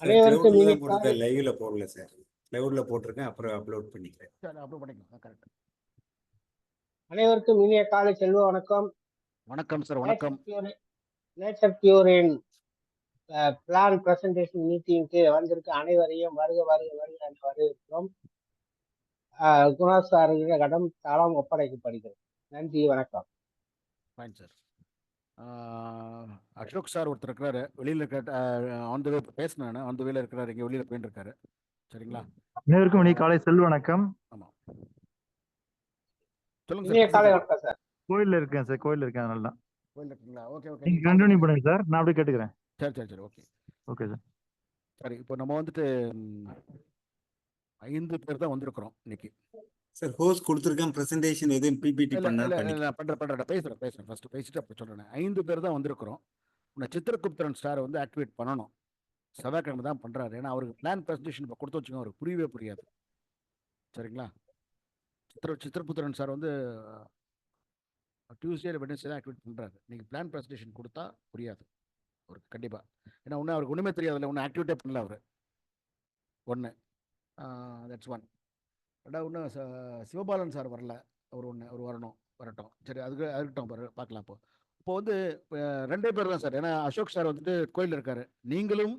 Sir அனைவருக்கும் கிளவுட்ல இனி தான் காலை போட்டிருக்கேன், லைவ்ல போடல சார். கிளவுட்ல போட்டிருக்கேன், அப்புறம் அப்லோட் பண்ணிக்கிறேன். சரி, அப்லோட் பண்ணிக்கலாம். கரெக்ட். அனைவருக்கும் இனிய காலை செல்வ வணக்கம். வணக்கம் சார். வணக்கம். நேச்சர் கியூரின் பிளான் பிரசன்டேஷன் மீட்டிங்க்கு வந்திருக்க அனைவரையும் வருக வருக வருக என்று வரவேற்கிறோம். குணா சாரிடம் தளம் ஒப்படைக்கப்படுகிறது. நன்றி, வணக்கம். Fine sir. அசோக் சார் ஒருத்தர் இருக்கிறாரு வெளியில் இருக்க, ஆன் த வே பேசினேன், ஆன் த வேல இருக்கிறாரு, இங்கே வெளியில் போயிட்டு இருக்காரு. சரிங்களா? அனைவருக்கும் இனி காலை செல்வ வணக்கம். ஆமாம், சொல்லுங்க இனிய சார். காலை வணக்கம் சார். கோயில்ல இருக்கேன் சார், கோயில்ல இருக்கேன், அதனால தான். கோயில் இருக்குங்களா? ஓகே ஓகே, நீங்க கண்டினியூ பண்ணுங்க சார், நான் அப்படியே கேட்டுக்கிறேன். சரி சரி சரி, ஓகே ஓகே சார். சரி, இப்போ நம்ம வந்துட்டு 5 பேர் தான் வந்திருக்கிறோம் இன்னைக்கு. சார் ஹோஸ்ட் கொடுத்துருக்கேன், பிரசன்டேஷன் எதுவும் பிபிடி பண்ணா பேசுறேன் ஃபர்ஸ்ட் பேசிட்டு அப்புறம் சொல்றேன். 5 பேர் தான் வந்திருக்கிறோம். உன்னை சித்திரகுப்தரன் சாரை வந்து ஆக்டிவேட் பண்ணணும். செவ்வாய்க்கிழமை தான் பண்றாரு. ஏன்னா அவருக்கு பிளான் பிரசன்டேஷன் இப்போ கொடுத்து வச்சுக்கோங்க, அவருக்கு புரியவே புரியாது. சரிங்களா? சித்திரபுத்திரன் சார் வந்து டியூஸ்டே வெட்னஸ்டே தான் ஆக்டிவேட் பண்ணுறாரு. நீங்கள் பிளான் ப்ரெசன்டேஷன் கொடுத்தா புரியாது அவருக்கு கண்டிப்பாக. ஏன்னா ஒன்றும் அவருக்கு ஒன்றுமே தெரியாதுல்ல, ஒன்றும் ஆக்டிவேட்டே பண்ணல அவர். ஒன்று தட்ஸ் ஒன். ரெண்டாவது ஒன்று சிவபாலன் சார் வரல, அவர் வரட்டும். சரி, அதுக்கு இருக்கட்டும், பார்க்கலாம். இப்போ வந்து 2 பேர் தான் சார். ஏன்னா அசோக் சார் வந்துட்டு கோயிலில் இருக்காரு. நீங்களும்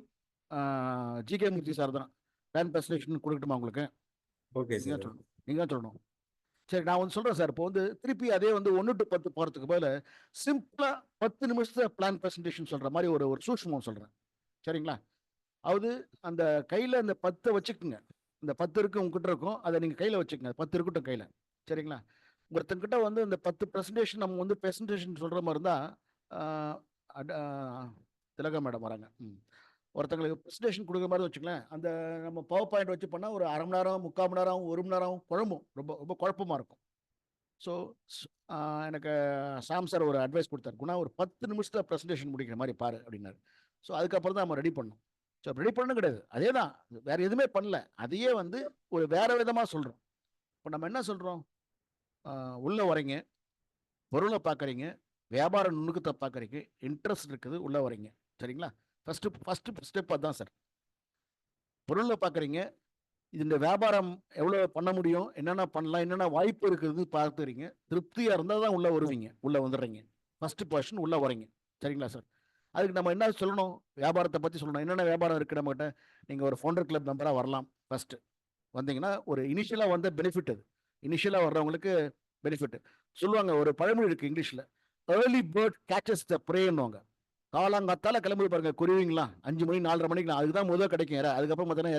ஜிகே மூர்த்தி சார் தான் பிளான் ப்ரெசன்டேஷன் கொடுக்கட்டுமா உங்களுக்கு? ஓகே சார், நீங்கள் தான் சொல்லணும். சரி, நான் வந்து சொல்கிறேன் சார். இப்போ வந்து திருப்பி அதே வந்து 1 to 10 போகிறதுக்கு பதில் சிம்பிளாக 10 நிமிஷத்துல பிளான் ப்ரெசன்டேஷன் சொல்கிற மாதிரி ஒரு சூட்சமம் சொல்கிறேன். சரிங்களா? அதாவது அந்த கையில் அந்த 10 வச்சுக்குங்க. இந்த 10 இருக்கு உங்ககிட்ட இருக்கும், அதை நீங்கள் கையில் வச்சுக்கோங்க. 10 இருக்கட்டும் கையில். சரிங்களா? ஒருத்தங்கிட்ட வந்து இந்த 10 ப்ரெசன்டேஷன் நம்ம வந்து ப்ரெசன்டேஷன் சொல்கிற மாதிரி இருந்தால் திலகா மேடம் வராங்க. ஒருத்தங்களுக்கு ப்ரெசன்டேஷன் கொடுக்குற மாதிரி வச்சுக்கலாம். அந்த நம்ம பவர் பாயிண்ட் வச்சு பண்ணால் ஒரு அரை மணி நேரம், 3/4 மணி நேரம், 1 மணி நேரம் குழம்பும், ரொம்ப ரொம்ப குழப்பமாக இருக்கும். ஸோ எனக்கு சாம் சார் ஒரு அட்வைஸ் கொடுத்தாரு, குணா ஒரு 10 நிமிஷத்தில் ப்ரெசன்டேஷன் முடிக்கிற மாதிரி பாரு அப்படின்னாரு. ஸோ அதுக்கப்புறம் தான் நம்ம ரெடி பண்ணோம். ஸோ ரெடி பண்ணணும் கிடையாது, அதே தான், வேறு எதுவுமே பண்ணல. அதையே வந்து ஒரு வேறு விதமாக சொல்கிறோம். இப்போ நம்ம என்ன சொல்கிறோம்? உள்ளே வரீங்க, பொருளை பார்க்குறீங்க, வியாபார நுணுக்கத்தை பார்க்குறீங்க, இன்ட்ரெஸ்ட் இருக்குது, உள்ளே வரீங்க. சரிங்களா? ஃபஸ்ட்டு ஸ்டெப் அதுதான் சார். பொருளை பார்க்குறீங்க, இந்த வியாபாரம் எவ்வளோ பண்ண முடியும், என்னென்ன பண்ணலாம், என்னென்ன வாய்ப்பு இருக்குது பார்த்துறீங்க. திருப்தியாக இருந்தால் தான் உள்ளே வருவீங்க, உள்ளே வந்துடுறீங்க. ஃபஸ்ட்டு பர்சன் உள்ளே வரீங்க. சரிங்களா சார்? அதுக்கு நம்ம என்ன சொல்லணும்? வியாபாரத்தை பற்றி சொல்லணும். என்னென்ன வியாபாரம் இருக்குது நம்மகிட்ட? நீங்கள் ஒரு ஃபவுண்டர் கிளப் மெம்பராக வரலாம். ஃபஸ்ட்டு வந்தீங்கன்னா ஒரு இனிஷியலாக வந்த பெனிஃபிட், அது இனிஷியலாக வர்றவங்களுக்கு பெனிஃபிட். சொல்லுவாங்க, ஒரு பழமொழி இருக்குது இங்கிலீஷில், ஏர்லி பேர்ட் கேச்சஸ் த ப்ரேன்னுவாங்க. காலாங்காத்தால கிளம்பி பாருங்க, குருவிங்களா 5 மணி 4:30 மணிக்கு, அதுக்கு தான் முதல் கிடைக்கும் இறை. அதுக்கப்புறம் பார்த்தீங்கன்னா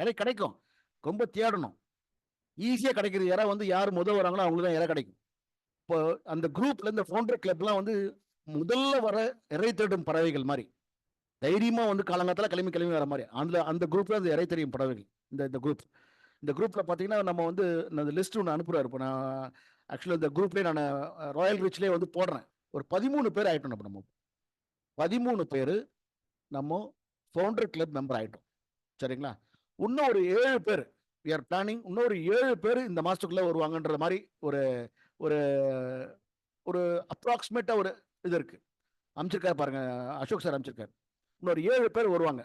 இறை கிடைக்கும், ரொம்ப தேடணும். ஈஸியாக கிடைக்கிறது இறை வந்து யார் முதல் வராங்களோ அவங்களுக்கு தான் இறை கிடைக்கும். இப்போ அந்த குரூப்ல இந்த ஃபவுண்டர் கிளப்லாம் வந்து முதல்ல வர இறை தேடும் பறவைகள் மாதிரி தைரியமாக வந்து காலங்காத்தால கிளம்பி வர மாதிரி அந்த குரூப்ல அந்த இறை தெரியும் பறவைகள். இந்த குரூப்ல பார்த்தீங்கன்னா நம்ம வந்து அந்த லிஸ்ட் ஒன்று அனுப்புறாரு. இப்போ நான் ஆக்சுவலாக இந்த குரூப்லேயே நான் ராயல் ரிச்லேயே வந்து போடுறேன். ஒரு 13 பேர் ஆகிட்டோம். நம்ம 13 பேர் நம்ம ஃபவுண்டர் கிளப் மெம்பர் ஆகிட்டோம். சரிங்களா? இன்னும் ஒரு 7 பேர் we are planning, இன்னொரு 7 பேர் இந்த மாதத்துக்குள்ளே வருவாங்கன்ற மாதிரி ஒரு ஒரு ஒரு அப்ராக்சிமேட்டாக ஒரு இது இருக்குது. அமைச்சிருக்காரு பாருங்க, அசோக் சார் அமைச்சிருக்காரு. இன்னொரு 7 பேர் வருவாங்க.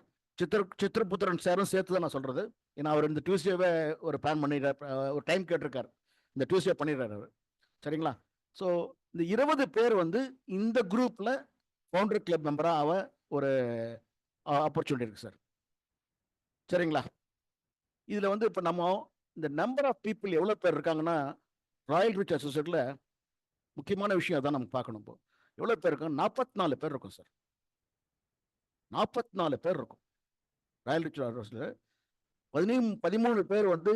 சித்திரபுத்திரன் சாரும் சேர்த்து தான் நான் சொல்கிறது. ஏன்னா அவர் இந்த டியூஸ்டேவே ஒரு பிளான் பண்ணிடுறாரு, ஒரு டைம் கேட்டிருக்காரு, இந்த டியூஸ்டே பண்ணிடுறாரு அவர். சரிங்களா? ஸோ இந்த 20 பேர் வந்து இந்த குரூப்பில் ஃபவுண்டர் கிளப் மெம்பராக ஒரு ஆப்பர்ச்சுனிட்டி இருக்குது சார். சரிங்களா? இதில் வந்து இப்போ நம்ம இந்த நம்பர் ஆஃப் பீப்புள் எவ்வளோ பேர் இருக்காங்கன்னா, ராயல் ரிச் அசோசியேட்டில் முக்கியமான விஷயம் அதான் நம்ம பார்க்கணும். இப்போ எவ்வளோ பேர் இருக்காங்க? 44 பேர் இருக்கும் சார். 44 பேர் இருக்கும் ராயல் ரிச் அசோசியேட்டில். 13 பேர் வந்து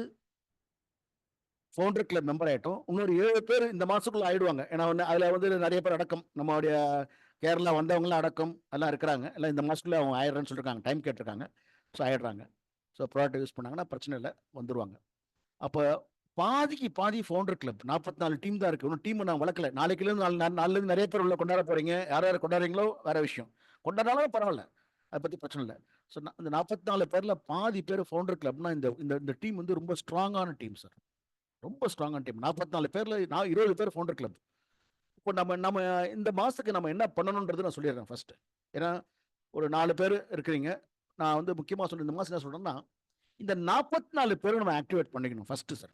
ஃபவுண்டர் கிளப் மெம்பர் ஆகிட்டோம். இன்னொரு 7 பேர் இந்த மாதத்துக்குள்ளே ஆகிடுவாங்க. ஏன்னா அதில் வந்து நிறைய பேர் அடக்கம், நம்மளுடைய கேரளா வந்தவங்களாம் அடக்கம் எல்லாம் இருக்கிறாங்க. எல்லாம் இந்த மாதத்துக்குள்ளே அவங்க ஆயிடுறேன்னு சொல்லியிருக்காங்க, டைம் கேட்டிருக்காங்க. ஸோ ஆயிடுறாங்க. ஸோ ப்ராடக்ட் யூஸ் பண்ணாங்கன்னா பிரச்சனை இல்லை, வந்துடுவாங்க. அப்போ பாதிக்கு பாதி ஃபவுண்டர் கிளப் 44 டீம் தான் இருக்குது. இன்னும் டீம் நான் வளர்க்கல. நாளைக்குலேருந்து நிறைய பேர் உள்ள கொண்டாட போகிறீங்க. யார் யார் கொண்டாடுறீங்களோ வேறு விஷயம், கொண்டாடாலும் பரவாயில்ல, அதை பற்றி பிரச்சனை இல்லை. ஸோ இந்த 44 பேரில் பாதி பேர் ஃபவுண்டர் கிளப்னா இந்த டீம் வந்து ரொம்ப ஸ்ட்ராங்கான டீம் சார், ரொம்ப ஸ்ட்ராங்கான டீம். 44 பேரில் 20 பேர் ஃபவுண்டர் கிளப். இப்போ நம்ம இந்த மாதத்துக்கு நம்ம என்ன பண்ணணுன்றது நான் சொல்லிடுறேன் ஃபர்ஸ்ட். ஏன்னா ஒரு 4 பேர் இருக்கிறீங்க, நான் வந்து முக்கியமாக சொல்றேன், இந்த மாதம் என்ன சொல்றேன்னா, இந்த 44 பேரும் நம்ம ஆக்டிவேட் பண்ணிக்கணும் ஃபர்ஸ்ட் சார்.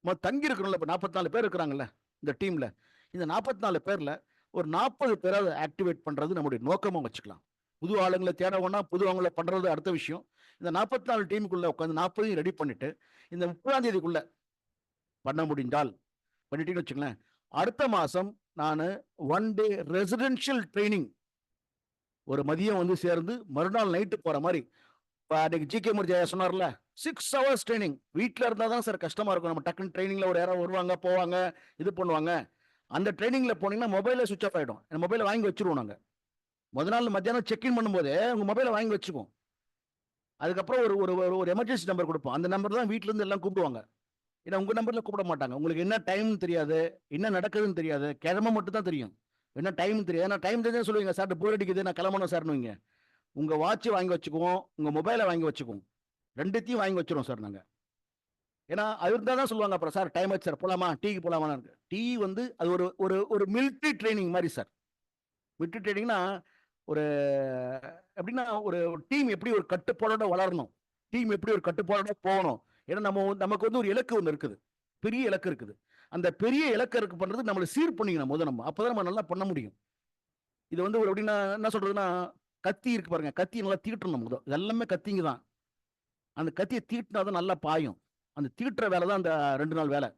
நம்ம தங்கி இருக்கிறோம்ல, இப்போ 44 பேர் இருக்கிறாங்கல்ல இந்த டீம்ல, இந்த 44 பேர்ல ஒரு 40 பேராவது ஆக்டிவேட் பண்றது நம்முடைய நோக்கமா வச்சுக்கலாம். புது ஆளுங்களை தேடவோம்னா புது ஆளுங்களை பண்றது அடுத்த விஷயம். இந்த 44 டீமுக்குள்ள உட்காந்து 40 ரெடி பண்ணிட்டு இந்த 30ஆம் தேதிக்குள்ள பண்ண முடிந்தால் பண்ணிட்டீங்கன்னு வச்சுங்களேன், அடுத்த மாசம் நான் 1 டே ரெசிடென்ஷியல் ட்ரைனிங் ஒரு மதியம் வந்து சேர்ந்து மறுநாள் நைட்டு போற மாதிரி. இப்போ அன்னைக்கு ஜி கே மூர்த்தி சொன்னார்ல, 6 hours ட்ரைனிங். வீட்டில் இருந்தால் தான் சார் கஷ்டமா இருக்கும். நம்ம டக்குன்னு ட்ரைனிங்ல ஒரு யாராவது வருவாங்க போவாங்க இது பண்ணுவாங்க. அந்த ட்ரைனிங்ல போனீங்கன்னா மொபைலே சுவிச் ஆஃப் ஆகிடும். மொபைலை வாங்கி வச்சிருவோம் நாங்கள். முதல் நாள் மத்தியானம் செக்இன் பண்ணும்போதே உங்கள் மொபைலை வாங்கி வச்சுக்குவோம். அதுக்கப்புறம் ஒரு ஒரு ஒரு எமர்ஜென்சி நம்பர் கொடுப்போம். அந்த நம்பர் தான் வீட்டில இருந்து எல்லாம் கூப்பிடுவாங்க. ஏன்னா உங்கள் நம்பரில் கூப்பிட மாட்டாங்க. உங்களுக்கு என்ன டைம் தெரியாது, என்ன நடக்குதுன்னு தெரியாது, கிழமை மட்டும் தான் தெரியும். என்ன டைம் தெரியாது. ஏன்னா டைம் தெரிஞ்சா சொல்லுவீங்க, சார் போர் அடிக்குது நான் கிளம்பணும் சார்னுவீங்க. உங்கள் வாட்ச் வாங்கி வச்சுக்குவோம், உங்கள் மொபைலை வாங்கி வச்சுக்குவோம், ரெண்டுத்தையும் வாங்கி வச்சிருவோம் சார் நாங்கள். ஏன்னா அது இருந்தால் தான் சொல்லுவாங்க அப்புறம், சார் டைம் ஆச்சு சார் போகலாமா, டீக்கு போகலாமான்னு. டீ வந்து அது ஒரு ஒரு ஒரு மிலிட்ரி ட்ரைனிங் மாதிரி சார். மிலிட்ரி ட்ரைனிங்னா ஒரு எப்படின்னா ஒரு டீம் எப்படி ஒரு கட்டுப்பாடோட வளரணும், டீம் எப்படி ஒரு கட்டுப்பாடோட போகணும். ஏன்னா நமக்கு வந்து ஒரு இலக்கு ஒன்று இருக்குது, பெரிய இலக்கு இருக்குது. அந்த பெரிய இலக்கு இருக்கு பண்றது நம்மளை சீர் பண்ணிக்கணும் முதல். நம்ம அப்பதான் நம்ம நல்லா பண்ண முடியும். இது வந்து ஒரு எப்படின்னா என்ன சொல்றதுன்னா, கத்தி இருக்கு பாருங்க, கத்தி நல்லா தீட்டணும் முதல். எல்லாமே கத்திங்க தான். அந்த கத்தியை தீட்டினா தான் நல்லா பாயும். அந்த தீட்டுற வேலை தான் அந்த 2 நாள் வேலை.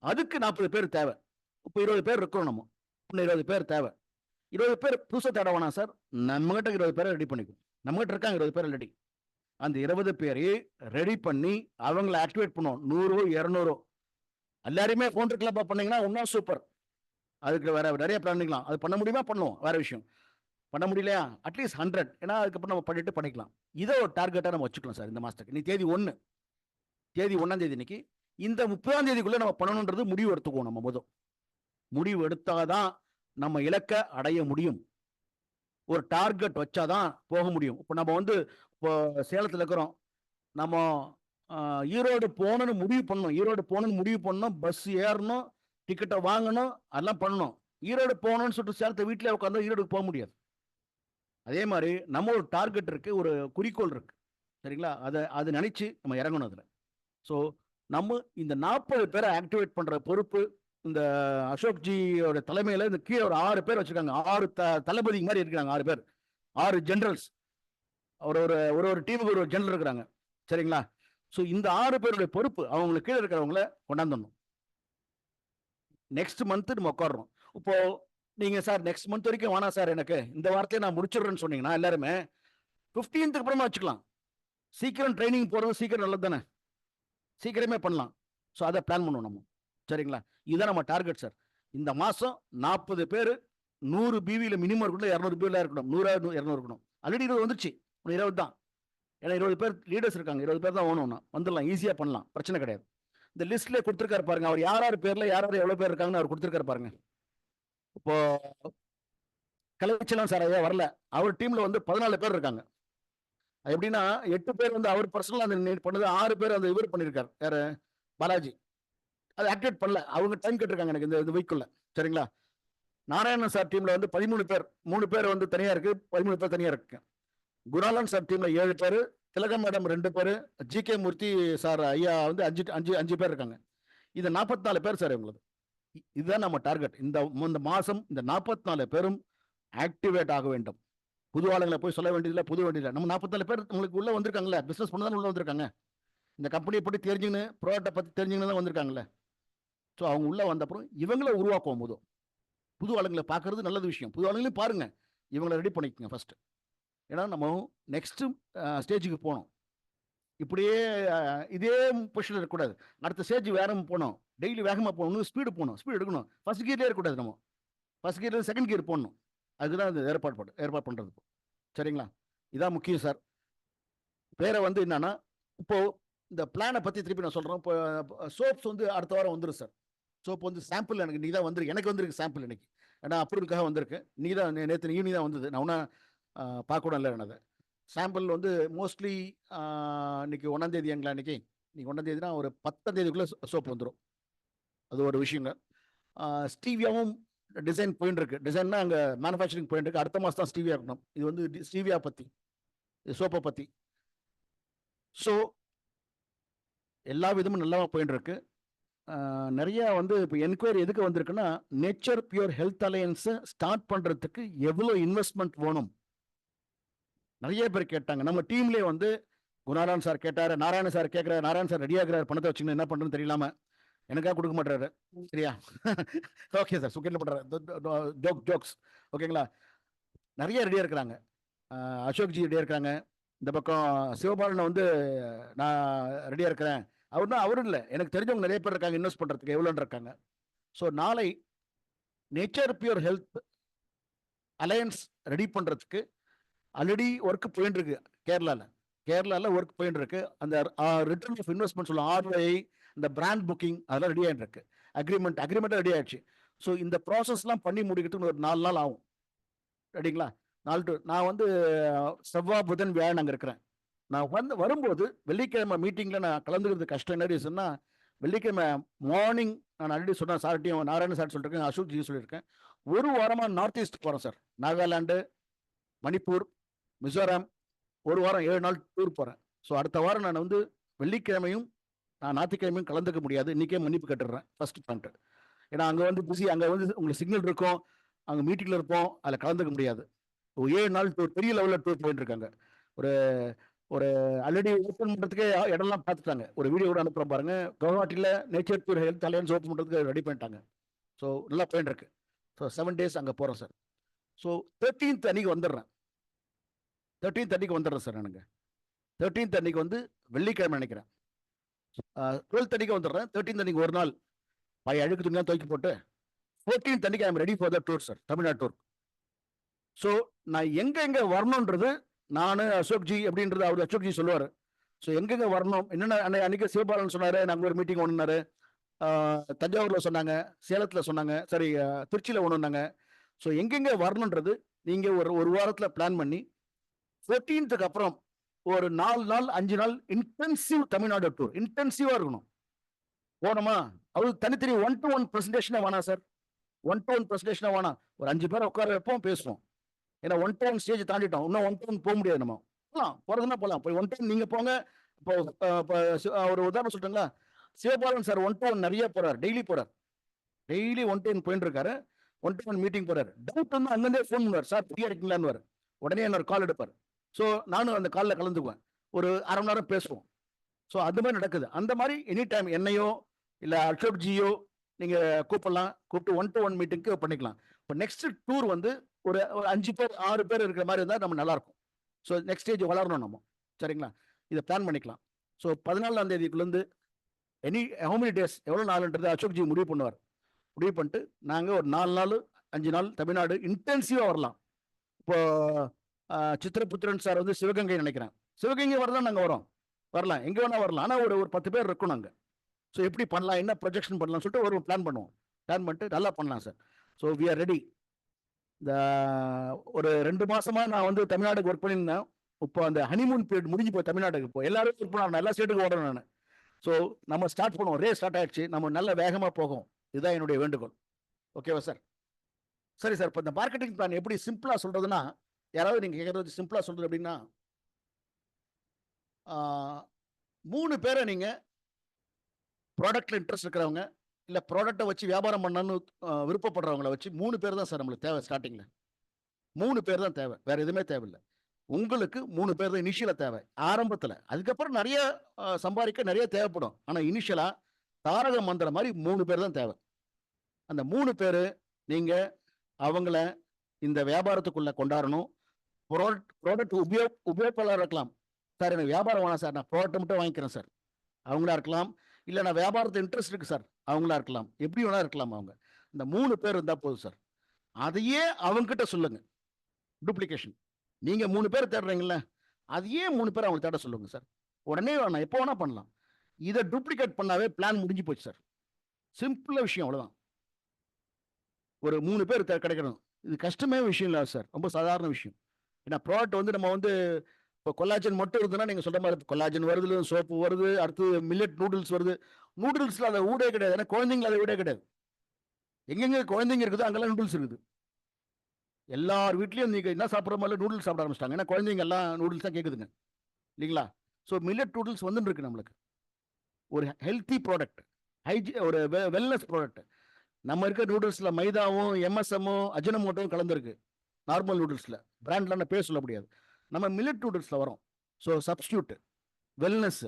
அதுக்கு 40 பேர் தேவை. இப்போ 20 பேர் இருக்கிறோம், நம்ம இன்னும் 20 பேர் தேவை. 20 பேர் புதுசாக தேட வேணாம் சார், நம்மகிட்ட 20 பேரை ரெடி பண்ணிக்கும். நம்மகிட்ட இருக்காங்க 20 பேர் ரெடி. அந்த 20 பேரை ரெடி பண்ணி அவங்கள ஆக்டிவேட் பண்ணுவோம். 100 200 எல்லாருமே ஃபோன் கிளப்பா பண்ணீங்கன்னா இன்னும் சூப்பர். அதுக்கு வேற நிறைய பிளான் பண்ணிக்கலாம். அது பண்ண முடியுமா, பண்ணுவோம், வேற விஷயம். பண்ண முடியலையா அட்லீஸ்ட் 100. ஏன்னா அதுக்கப்புறம் நம்ம பண்ணிட்டு பண்ணிக்கலாம். இதை ஒரு டார்கெட்டாக நம்ம வச்சுக்கலாம் சார் இந்த மாதத்துக்கு. நீ தேதி 1 1ஆம் தேதி இன்னைக்கு, இந்த 30ஆம் தேதிக்குள்ள நம்ம பண்ணணுன்றது முடிவு எடுத்துக்குவோம். நம்ம முதல் முடிவு எடுத்தாதான் நம்ம இலக்கை அடைய முடியும். ஒரு டார்கெட் வச்சாதான் போக முடியும். இப்போ நம்ம வந்து இப்போ சேலத்தில் இருக்கிறோம், நம்ம ஈரோடு போகணும்னு முடிவு பண்ணணும். ஈரோடு போகணும்னு முடிவு பண்ணணும், பஸ் ஏறணும், டிக்கெட்டை வாங்கணும், அதெல்லாம் பண்ணணும். ஈரோடு போகணும்னு சொல்லிட்டு சேலத்தை வீட்டிலே உட்காந்து ஈரோடுக்கு போக முடியாது. அதே மாதிரி நம்ம ஒரு டார்கெட் இருக்கு, ஒரு குறிக்கோள் இருக்கு, சரிங்களா? அதை நினைச்சு நம்ம இறங்கணும் அதில். ஸோ நம்ம இந்த 40 பேரை ஆக்டிவேட் பண்ற பொறுப்பு இந்த அசோக் ஜியோட தலைமையில இந்த கீழே ஒரு 6 பேர் வச்சிருக்காங்க. 6 தளபதி மாதிரி இருக்கிறாங்க. 6 பேர், 6 ஜெனரல்ஸ். ஒரு டீமுக்கு ஒரு ஜெனரல் இருக்கிறாங்க, சரிங்களா? ஸோ இந்த 6 பேருடைய பொறுப்பு அவங்களுக்கு கீழே இருக்கிறவங்கள கொண்டாந்துடணும். நெக்ஸ்ட் மந்த் நம்ம உட்காடுறோம். இப்போ நீங்க சார் நெக்ஸ்ட் மந்த் வரைக்கும் வேணாம் சார், எனக்கு இந்த வாரத்தையே நான் முடிச்சிடுறேன்னு சொன்னீங்கன்னா எல்லாருமே 15th அப்புறமா வச்சுக்கலாம். சீக்கிரம் ட்ரைனிங் போறது சீக்கிரம் நல்லது தானே, சீக்கிரமே பண்ணலாம். ஸோ அதை பிளான் பண்ணுவோம் நம்ம, சரிங்களா? இதுதான் நம்ம டார்கெட் சார். இந்த மாதம் 40 பேர் 100 பிவியில் மினிமம் இருக்கணும், 200 பிவியில் இருக்கணும், 100 200 இருக்கணும். ஆல்ரெடி 20 வந்துருச்சு, 20 தான். ஏன்னா 20 பேர் லீடர்ஸ் இருக்காங்க, 20 பேர் தான் ஓணும்னா வந்துடலாம், ஈஸியாக பண்ணலாம், பிரச்சனை கிடையாது. இந்த லிஸ்ட்ல கொடுத்துருக்காரு பாருங்க, அவர் யார் பேர்ல யார் எவ்வளோ பேர் இருக்காங்கன்னு அவர் கொடுத்துருக்காரு பாருங்க. இப்போ கலைச்சலம் சார் ஐயா வரல, அவர் டீம்ல வந்து 14 பேர் இருக்காங்க. எப்படின்னா 8 பேர் வந்து அவர் பர்சனலா அந்த பண்ணது, 6 பேர் அந்த இவர் பண்ணியிருக்காரு, யாரு பாலாஜி. அதை ஆக்டிவேட் பண்ணல, அவங்க டைம் கேட்டிருக்காங்க எனக்கு இந்த வீக்குள்ள, சரிங்களா? நாராயணன் சார் டீம்ல வந்து 13 பேர், 3 பேர் வந்து தனியா இருக்கு, 13 பேர் தனியா இருக்கு. குணாலன் சார் டீம்ல 7 பேர், திலகம் மேடம் 2 பேர், ஜி கே மூர்த்தி சார் ஐயா வந்து 5 பேர் இருக்காங்க. இது 44 பேர் சார் இவங்களுக்கு. இதுதான் நம்ம டார்கெட். இந்த மாசம் இந்த 44 பேரும் ஆக்டிவேட் ஆக வேண்டும். புது ஆளுங்களை போய் சொல்ல வேண்டியதில்லை, புது வேண்டியதில்லை. நம்ம 44 பேர் உங்களுக்கு உள்ள வந்திருக்காங்கல்ல, பிசினஸ் பண்ணதான் உள்ள வந்திருக்காங்க, இந்த கம்பெனியை பற்றி தெரிஞ்சுன்னு ப்ராடக்டை பற்றி தெரிஞ்சுன்னு தான் வந்திருக்காங்கல்ல. ஸோ அவங்க உள்ள வந்த அப்புறம் இவங்களை உருவாக்குவோம். போதும் புது ஆளுங்களை பார்க்கறது நல்லது விஷயம். புது ஆளுங்களையும் பாருங்க, இவங்களை ரெடி பண்ணிக்கோங்க ஃபர்ஸ்ட். ஏன்னா நம்ம நெக்ஸ்ட் ஸ்டேஜுக்கு போகணும். இப்படியே இதே பொசிஷன் இருக்கக்கூடாது. அடுத்த ஸ்டேஜ் வேற போகணும், டெய்லி வேகமாக போகணும், ஸ்பீடு போகணும், ஸ்பீடு எடுக்கணும். ஃபர்ஸ்ட் கியர்லேயே இருக்கக்கூடாது, நம்ம ஃபர்ஸ்ட் கியர்ல செகண்ட் கியர் போடணும். அதுதான் அது ஏற்பாடு பண்ணுறது, சரிங்களா? இதான் முக்கியம் சார். வேற வந்து என்னன்னா, இப்போ இந்த பிளானை பற்றி திருப்பி நான் சொல்கிறேன். இப்போ சோப்ஸ் வந்து அடுத்த வாரம் வந்துடும் சார். சோப் வந்து சாம்பிள் எனக்கு நீ தான் வந்திருக்கு, எனக்கு வந்திருக்கு சாம்பிள் இன்னைக்கு. ஏன்னா அப்ரூவலுக்காக வந்திருக்கு. நீ தான் நேற்று ஈவினிங் தான் வந்தது, நான் ஒன்றும் பார்க்க இல்லை. அதை சாம்பிள் வந்து மோஸ்ட்லி இன்னைக்கு 1ஆம் தேதிங்களா, இன்னைக்கு 1ஆம் தேதினா ஒரு 10ஆம் தேதிக்குள்ளே சோப் வந்துடும். அது ஒரு விஷயங்க. ஸ்டீவியாவும் டிசைன் போயிட்டு இருக்கு. டிசைன்னா அங்கே மேனுஃபேக்சரிங் போயிட்டு இருக்கு. அடுத்த மாதம் தான் ஸ்டீவியா இருக்கணும். இது வந்து ஸ்டீவியா பற்றி சோப்பை பற்றி. ஸோ எல்லா விதமும் நல்லா போயிட்டு இருக்கு. நிறைய வந்து இப்போ என்கொயரி எதுக்கு வந்திருக்குன்னா, நேச்சர் பியூர் ஹெல்த் அலையன்ஸை ஸ்டார்ட் பண்ணுறதுக்கு எவ்வளோ இன்வெஸ்ட்மெண்ட் வேணும் நிறைய பேர் கேட்டாங்க. நம்ம டீம்லேயே வந்து குணாரான் சார் கேட்டார், நாராயண சார் கேட்குறாரு. நாராயண சார் ரெடியாக இருக்கிறார், பணத்தை வச்சுக்கணும், என்ன பண்ணுறதுன்னு தெரியலாம எனக்காக கொடுக்க மாட்டாரு. சரியா? ஓகே சார், சுக்கில் பண்ணுறாரு ஜோக்ஸ். ஓகேங்களா? நிறைய ரெடியாக இருக்கிறாங்க. அசோக்ஜி ரெடியாக இருக்கிறாங்க. இந்த பக்கம் சிவபாலனை வந்து நான் ரெடியாக இருக்கிறேன். அவரும் இல்லை, எனக்கு தெரிஞ்சவங்க நிறைய பேர் இருக்காங்க இன்வெஸ்ட் பண்ணுறதுக்கு எவ்வளோன்னு இருக்காங்க. ஸோ நாளை nature pure health alliance ready பண்ணுறதுக்கு ஆல்ரெடி ஒர்க் போயிட்டு இருக்கு. கேரளாவில் ஒர்க் போயிட்டு இருக்கு. அந்த ரிட்டர்ன் ஆஃப் இன்வெஸ்ட்மெண்ட் சொல்லுவோம், ROI, இந்த பிராண்ட் புக்கிங் அதெல்லாம் ரெடி ஆகிட்டு இருக்கு. அக்ரிமெண்ட்டும் ரெடி ஆயிடுச்சு. ஸோ இந்த ப்ராசஸ்லாம் பண்ணி முடிக்கிறதுக்கு ஒரு 4 நாள் ஆகும். ரெடிங்களா? நான் வந்து செவ்வாய் புதன் வியாழன் அங்கே இருக்கிறேன். நான் வரும்போது வெள்ளிக்கிழமை மீட்டிங்கில் நான் கலந்துக்கிறது கஷ்டம். என்ன ரீசன்னா, வெள்ளிக்கிழமை மார்னிங் நான் ஆல்ரெடி சொன்னேன் சார்ட்டையும், நாராயண சார் சொல்லியிருக்கேன், அசோக் ஜி சொல்லியிருக்கேன். ஒரு வாரமாக நார்த் ஈஸ்ட் போகிறேன் சார். நாகாலாண்டு, மணிப்பூர், மிசோரம், ஒரு வாரம் 7 நாள் டூர் போகிறேன். ஸோ அடுத்த வாரம் நான் வந்து வெள்ளிக்கிழமையும் ஞாயிற்றுக்கிழமையும் கலந்துக்க முடியாது. இன்றைக்கே மன்னிப்பு கட்டுறேன் ஃபர்ஸ்ட் பாயிண்ட். ஏன்னா அங்கே வந்து பிஸி, அங்கே வந்து உங்களுக்கு சிக்னல் இருக்கும், அங்கே மீட்டிங்கில் இருப்போம், அதில் கலந்துக்க முடியாது. 7 நாள் டூர், பெரிய லெவலில் டூர் போயிட்டு இருக்காங்க. ஒரு ஆல்ரெடி ஓப்பன் பண்ணுறதுக்கே இடம்லாம் பார்த்துட்டாங்க. ஒரு வீடியோ கூட அனுப்புகிறோம் பாருங்க. கவுஹாட்டியில் nature pure health alliance open பண்ணுறதுக்கு ரெடி பண்ணிட்டாங்க. ஸோ நல்லா போயிட்டு இருக்கு. ஸோ 7 days அங்கே போகிறோம் சார். ஸோ 13th அன்னைக்கு வந்துடுறேன். 13th அன்னைக்கு வந்துடுறேன் சார். எனக்கு 13th அன்னைக்கு வந்து வெள்ளிக்கிழமை நினைக்கிறேன். 12th அன்னைக்கு வந்துடுறேன். 13th அன்னைக்கு ஒரு நாள் அழுக்கு துணியாக துவைக்கி போட்டு 14th அன்னைக்கு I am ready for the tour sir, Tamil Nadu tour. So நான் எங்கே வரணுன்றது நான் அசோக்ஜி அப்படின்றது அவர் அசோக்ஜி சொல்லுவார். ஸோ எங்கெங்கே வரணும் என்னென்ன அன்னைக்கு சிவபாலன் சொன்னார், நாங்கள் ஒரு மீட்டிங் ஒன்றுனாரு, தஞ்சாவூரில் சொன்னாங்க, சேலத்தில் சொன்னாங்க, சரி திருச்சியில் ஒன்றுனாங்க. ஸோ எங்கெங்கே வரணுன்றது நீங்கள் ஒரு வாரத்தில் பிளான் பண்ணி 14th அப்புறம் ஒரு 4 நாள் 5 நாள் இன்டென்சிவ் தமிழ்நாடு டூர், இன்டென்சிவாக இருக்கணும். போனோமா அவருக்கு தனித்தனி 1-to-1 ப்ரெசன்டேஷனாக வேணாம் சார். 1-to-1 ப்ரெசன்டேஷனாக வேணாம். ஒரு 5 பேரை உட்கார வைப்போம், பேசுவோம். ஏன்னா 1-to-1 ஸ்டேஜ் தாண்டிட்டோம். இன்னும் 1-to-1 போக முடியாது. நம்ம போகிறதுனா போகலாம். இப்போ 1-to-1 நீங்கள் போங்க. இப்போ ஒரு உதாரணம் சொல்லிட்டுங்களா, சிவபாலன் சார் 1-to-1 நிறைய போகிறார், டெய்லி போகிறார். டெய்லி 1-to-1 போயிட்டு இருக்காரு. 1-to-1 மீட்டிங் போகிறார். டவுட் வந்து அங்கேருந்தே ஃபோன் பண்ணுவார், சார் ஃப்ரீயாக இருக்கீங்களான்னு. உடனே என்ன கால் எடுப்பார். ஸோ நானும் அந்த காலில் கலந்துக்குவேன். ஒரு அரை மணி நேரம் பேசுவோம். ஸோ அந்த மாதிரி நடக்குது. அந்த மாதிரி எனி டைம் என்னையோ இல்லை அசோக்ஜியோ நீங்கள் கூப்பிடலாம். கூப்பிட்டு 1-to-1 மீட்டிங்க்கு பண்ணிக்கலாம். இப்போ நெக்ஸ்ட் டூர் வந்து ஒரு 5 பேர் 6 பேர் இருக்கிற மாதிரி இருந்தால் நம்ம நல்லாயிருக்கும். ஸோ நெக்ஸ்ட் ஸ்டேஜ் வளரணும் நம்ம. சரிங்களா? இதை பிளான் பண்ணிக்கலாம். ஸோ 14ஆம் தேதிக்குள்ளேருந்து how many days எவ்வளோ நாளுன்றது அசோக்ஜி முடிவு பண்ணுவார். முடிவு பண்ணிட்டு நாங்கள் ஒரு 4 நாள் 5 நாள் தமிழ்நாடு இன்டென்சிவாக வரலாம். இப்போ சித்திரபுத்திரன் சார் வந்து சிவகங்கை நினைக்கிறேன். சிவகங்கை வரலாம், நாங்கள் வரலாம், எங்கே வேணால் வரலாம். ஆனால் ஒரு 10 பேர் இருக்கணும் அங்கே. ஸோ எப்படி பண்ணலாம், என்ன ப்ரொஜெக்ஷன் பண்ணலாம்னு சொல்லிட்டு ஒரு பிளான் பண்ணுவோம். பிளான் பண்ணிட்டு நல்லா பண்ணலாம் sir. So we are ready. இந்த ஒரு 2 மாசமா நான் வந்து தமிழ்நாடுக்கு ஒர்க் பண்ணியிருந்தேன். இப்போ அந்த ஹனிமூன் பீரியட் முடிஞ்சு போய் தமிழ்நாட்டுக்கு இப்போ எல்லாரும் ஒர்க் பண்ணணும், எல்லா ஸ்டேட்டுக்கு ஓடணும் நான். ஸோ நம்ம ஸ்டார்ட் பண்ணுவோம். ரேஸ் ஸ்டார்ட் ஆயிடுச்சு. நம்ம நல்ல வேகமாக போகும். இதுதான் என்னுடைய வேண்டுகோள். ஓகேவா சார்? சரி சார். இப்போ இந்த மார்க்கெட்டிங் பிளான் எப்படி சிம்பிளாக சொல்றதுன்னா, யாராவது நீங்கள் கேட்குறது சிம்பிளாக சொல்றது அப்படின்னா, 3 பேரை நீங்கள் ப்ராடக்ட்ல இன்ட்ரெஸ்ட் இருக்கிறவங்க இல்லை ப்ராடக்டை வச்சு வியாபாரம் பண்ணணும்னு விருப்பப்படுறவங்கள வச்சு 3 பேர் தான் சார் நம்மளுக்கு தேவை. ஸ்டார்டிங்கில் 3 பேர் தான் தேவை, வேற எதுவுமே தேவையில்லை. உங்களுக்கு 3 பேர் தான் இனிஷியலாக தேவை ஆரம்பத்தில். அதுக்கப்புறம் நிறைய சம்பாதிக்க நிறைய தேவைப்படும். ஆனால் இனிஷியலாக தாரக மந்திரம் மாதிரி 3 பேர் தான் தேவை. அந்த 3 பேர் நீங்கள் அவங்கள இந்த வியாபாரத்துக்குள்ள கொண்டாடணும். ப்ராடக்ட் உபயோகப்பாளராக இருக்கலாம். சார் எனக்கு வியாபாரம் வேணாம் சார், நான் ப்ராடக்ட் மட்டும் வாங்கிக்கிறேன் சார், அவங்களா இருக்கலாம். இல்லை நான் வியாபாரத்து இன்ட்ரெஸ்ட் இருக்கு சார், அவங்களா இருக்கலாம். எப்படி வேணா இருக்கலாம். அவங்க இந்த 3 பேர் இருந்தால் போதும் சார். அதையே அவங்ககிட்ட சொல்லுங்க. டூப்ளிகேஷன் நீங்க 3 பேர் தேடுறீங்கள, அதையே 3 பேர் அவங்க தேட சொல்லுங்க சார். உடனே வேணாம், எப்போ வேணா பண்ணலாம். இதை டூப்ளிகேட் பண்ணாவே பிளான் முடிஞ்சு போச்சு சார். சிம்பிளாக விஷயம், அவ்வளோதான். ஒரு 3 பேர் கிடைக்கணும். இது கஷ்டமே விஷயம் இல்லை சார், ரொம்ப சாதாரண விஷயம். ஏன்னா ப்ராடக்ட் வந்து நம்ம வந்து இப்போ கொலாஜன் மட்டும் இருந்ததுன்னா நீங்கள் சொல்ற மாதிரி கொலாஜன் வருது, சோப்பு வருது, அடுத்து மில்லட் நூடுல்ஸ் வருது. நூடுல்ஸில் அதை ஊடே கிடையாது. ஏன்னா குழந்தைங்கள அதை ஊடே கிடையாது. எங்கெங்க குழந்தைங்க இருக்குதோ அங்கெல்லாம் நூடுல்ஸ் இருக்குது. எல்லார் வீட்லயும் நீங்க என்ன சாப்பிட்ற மாதிரி நூடுல்ஸ் சாப்பிட ஆரம்பிச்சிட்டாங்க. ஏன்னா குழந்தைங்க எல்லாம் நூடுல்ஸ் தான் கேட்குதுங்க இல்லைங்களா? ஸோ மில்லட் நூடுல்ஸ் வந்துட்டு இருக்கு நம்மளுக்கு. ஒரு ஹெல்த்தி ப்ராடக்ட், ஒரு வெல்னஸ் ப்ராடக்ட். நம்ம இருக்க நூடுல்ஸ்ல மைதாவும் எம்எஸ்எம்மும் அஜினமோட்டோவும் கலந்துருக்கு. நார்மல் நூடுல்ஸ்ல பிராண்ட்ல நான் பேர் சொல்ல முடியாது. நம்ம மில்லட் நூடுல்ஸ்ல வரோம். So substitute, wellness,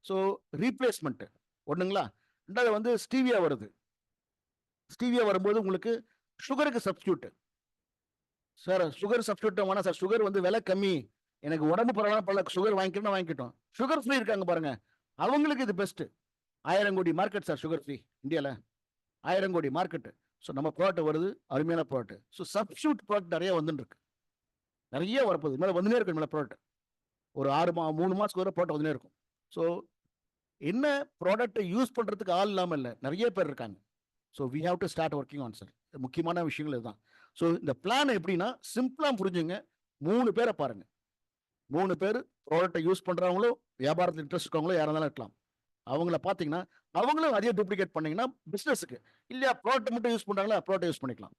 so replacement ஒண்ணுங்களா. ரெண்டாவது வந்து ஸ்டீவியா வருது. ஸ்டீவியா வரும்போது உங்களுக்கு சுகருக்கு சப்ஸ்டியூட். சார் சுகர் சப்ஸ்டியூட் வேணாம் சார், சுகர் வந்து விலை கம்மி, எனக்கு உடம்பு பரவாயில்ல சுகர் வாங்கிக்கணும் வாங்கிக்கிட்டோம். சுகர் ஃப்ரீ இருக்காங்க பாருங்க, அவங்களுக்கு இது பெஸ்ட். 1000 கோடி மார்க்கெட் சார் சுகர் ஃப்ரீ இந்தியாவில். 1000 கோடி மார்க்கெட். ஸோ நம்ம ப்ராடக்ட் வருது, அருமையான ப்ராடக்ட். ஸோ சப்ஸ்டியூட் ப்ராடக்ட் நிறைய வந்துட்டு இருக்கு, நிறைய வரப்போகுது. மேலே வந்துனே இருக்கு மேலே ப்ராடக்ட். ஒரு 3 மாசத்துக்கு வர ப்ராடக்ட் வந்துனே இருக்கும். ஸோ என்ன ப்ராடக்ட்டை யூஸ் பண்றதுக்கு ஆள் இல்லாமல் இல்லை, நிறைய பேர் இருக்காங்க. So we have to start working on sir. முக்கியமான விஷயங்கள் இதுதான். ஸோ இந்த பிளான் எப்படின்னா சிம்பிளா புரிஞ்சுங்க. 3 பேரை பாருங்க. 3 பேர் ப்ராடக்ட்டை யூஸ் பண்றவங்களும் வியாபாரத்தில் இன்ட்ரெஸ்ட் இருக்கவங்களோ யாரா இருந்தாலும் இருக்கலாம். அவங்கள பார்த்தீங்கன்னா அவங்களும் அதே டூப்ளிகேட் பண்ணீங்கன்னா பிசினஸுக்கு இல்லையா, ப்ராடக்ட் மட்டும் யூஸ் பண்றாங்களா ப்ராடக்ட் யூஸ் பண்ணிக்கலாம்.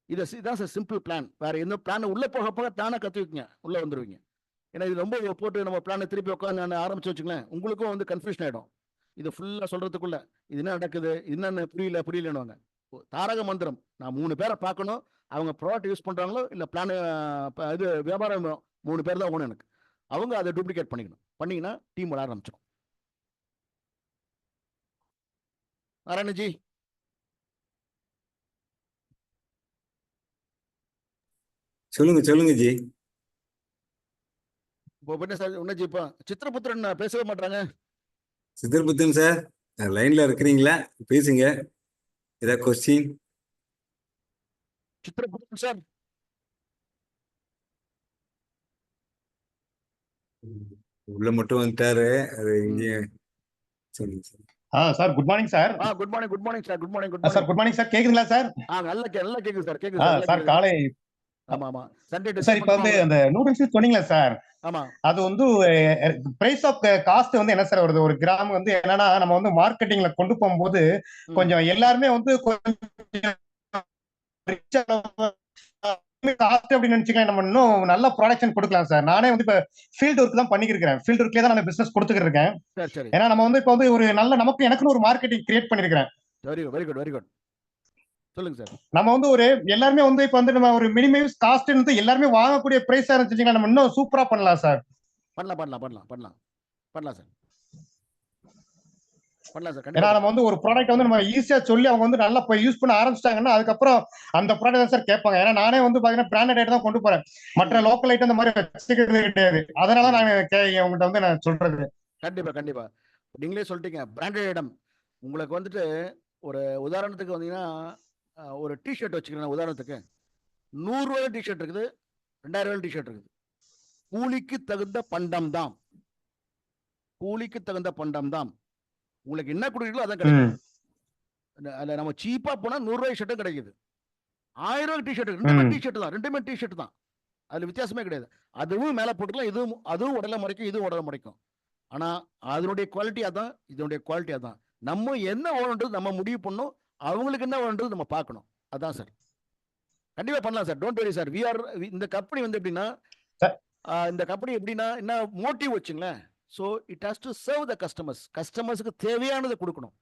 இதான் சார் சிம்பிள் பிளான். வேற எந்த பிளான் உள்ள போக போக பிளானை கற்றுக்குங்க, உள்ள வந்துருவீங்க. ஏன்னா இது ரொம்ப போட்டு நம்ம பிளானை திருப்பி உட்காந்து நான் ஆரம்பிச்சு வச்சுங்களேன், உங்களுக்கும் வந்து கன்ஃபியூஷன் ஆகிடும். இது ஃபுல்லாக சொல்றதுக்குள்ள இது என்ன நடக்குது, என்னென்ன புரியலன்னுவாங்க. தாரக மந்திரம், நான் 3 பேரை பார்க்கணும். அவங்க ப்ராடக்ட் யூஸ் பண்றாங்களோ இல்லை பிளான் இது வியாபாரம் 3 பேர் தான் ஓணும் எனக்கு. அவங்க அதை டூப்ளிகேட் பண்ணிக்கணும். பண்ணீங்கன்னா டீம் விளாட ஆரம்பிச்சிடும். நாராயணஜி சொல்லுங்க ஜி. இப்போ என்ன சார் உன்னஜி, இப்போ சித்திரபுத்திரன் பேசவே மாட்டாங்க. சித்திரபுத்தன் சார் லைன்ல இருக்கிறீங்களா? பேசுங்க. ஏதாவது கொஸ்டின்? சித்திரபுத்திரன் சார் உள்ள மட்டும் வந்துட்டாரு. அது இங்கே சொல்லுங்க sir. Sir good morning sir. Good morning sir. Good morning sir good morning sir. கேக்குதுங்களா சார்? நல்லா கேக்குது சார். கேக்குது சார். சார் காலை. ஆமா சண்டே சார் இப்போ வந்து அந்த நூடுல்ஸ் சொன்னீங்களா சார்? ஆமா. அது வந்து பிரைஸ் ஆஃப் காஸ்ட் வந்து என்ன சார் வருது? ஒரு கிராம் வந்து என்னன்னா நம்ம வந்து மார்க்கெட்டிங்ல கொண்டு போகும்போது கொஞ்சம் எல்லாருமே வந்து கொஞ்சம் காஸ்ட் அப்படின்னு நினைச்சுக்கலாம். நம்ம இன்னும் நல்ல ப்ரொடக்ஷன் கொடுக்கலாம் சார். நானே வந்து இப்ப ஃபீல்டு ஒர்க் தான் பண்ணிக்கிறேன். ஃபீல்டு ஒர்க்லேயே தான் நான் பிசினஸ் கொடுத்துக்கிட்டு இருக்கேன். ஏன்னா நம்ம வந்து இப்போ வந்து ஒரு நல்ல எனக்குன்னு ஒரு மார்க்கெட்டிங் கிரியேட் பண்ணிருக்கிறேன். Very good. சொல்லுங்க சார். நம்ம வந்து ஒரு எல்லாருமே வந்து இப்ப வந்து நம்ம ஒரு மினிமைஸ் காஸ்ட் வந்து எல்லாருமே வாங்கக்கூடிய பிரைஸா இருந்துச்சுங்க, நம்ம இன்னும் சூப்பரா பண்ணலாம் சார். பண்ணலாம் சார். ஏன்னா நம்ம வந்து ஒரு ப்ராடக்ட் வந்து நம்ம ஈஸியா சொல்லி அவங்க வந்து நல்லா போய் யூஸ் பண்ண ஆரம்பிச்சிட்டாங்கன்னா அதுக்கப்புறம் அந்த ப்ராடக்ட் தான் சார் கேட்பாங்க. ஏன்னா நானே வந்து பாத்தீங்கன்னா பிராண்டட் ஐட்டம் தான் கொண்டு போறேன், மற்ற லோக்கல் ஐட்டம் இந்த மாதிரி வச்சுக்கிறது கிடையாது. அதனால நான் உங்கள்கிட்ட வந்து நான் சொல்றது. கண்டிப்பா நீங்களே சொல்லிட்டீங்க பிராண்டட் ஐட்டம். உங்களுக்கு வந்துட்டு ஒரு உதாரணத்துக்கு வந்தீங்கன்னா ஒரு டிஷர்ட் வச்சுக்கிறேன். உதாரணத்துக்கு 100 ரூபாய் டிஷர்ட் இருக்குது, 2000 ரூபாய் டிஷர்ட் இருக்குது. கூலிக்கு தகுந்த பண்டம் தான். உங்களுக்கு என்ன கொடுக்குறீங்களோ அதான் கிடைக்கும். அதுல நம்ம சீப்பா போனா 100 ரூபாய் ஷர்ட்டும் கிடைக்குது, 1000 ரூபாய் டிஷர்ட் ரெண்டுமே டிஷர்ட் தான். அதுல வித்தியாசமே கிடையாது. அதுவும் மேல போட்டுக்கலாம், அதுவும் உடலை மறைக்கும், இதுவும் உடலை மறைக்கும். ஆனா அதனுடைய குவாலிட்டி அதான், இதனுடைய குவாலிட்டி அதான். நம்ம என்ன வேணுன்றது நம்ம முடிவு பண்ணணும், அவங்களுக்கு என்ன வேணுன்றது நம்ம பார்க்கணும். அதான் சார். கண்டிப்பா பண்ணலாம் சார். Don't worry sir. இந்த கம்பெனி வந்து எப்படின்னா என்ன மோட்டிவ் வச்சுங்களேன். So it has to serve the கஸ்டமர்ஸ்க்கு தேவையானதை கொடுக்கணும்.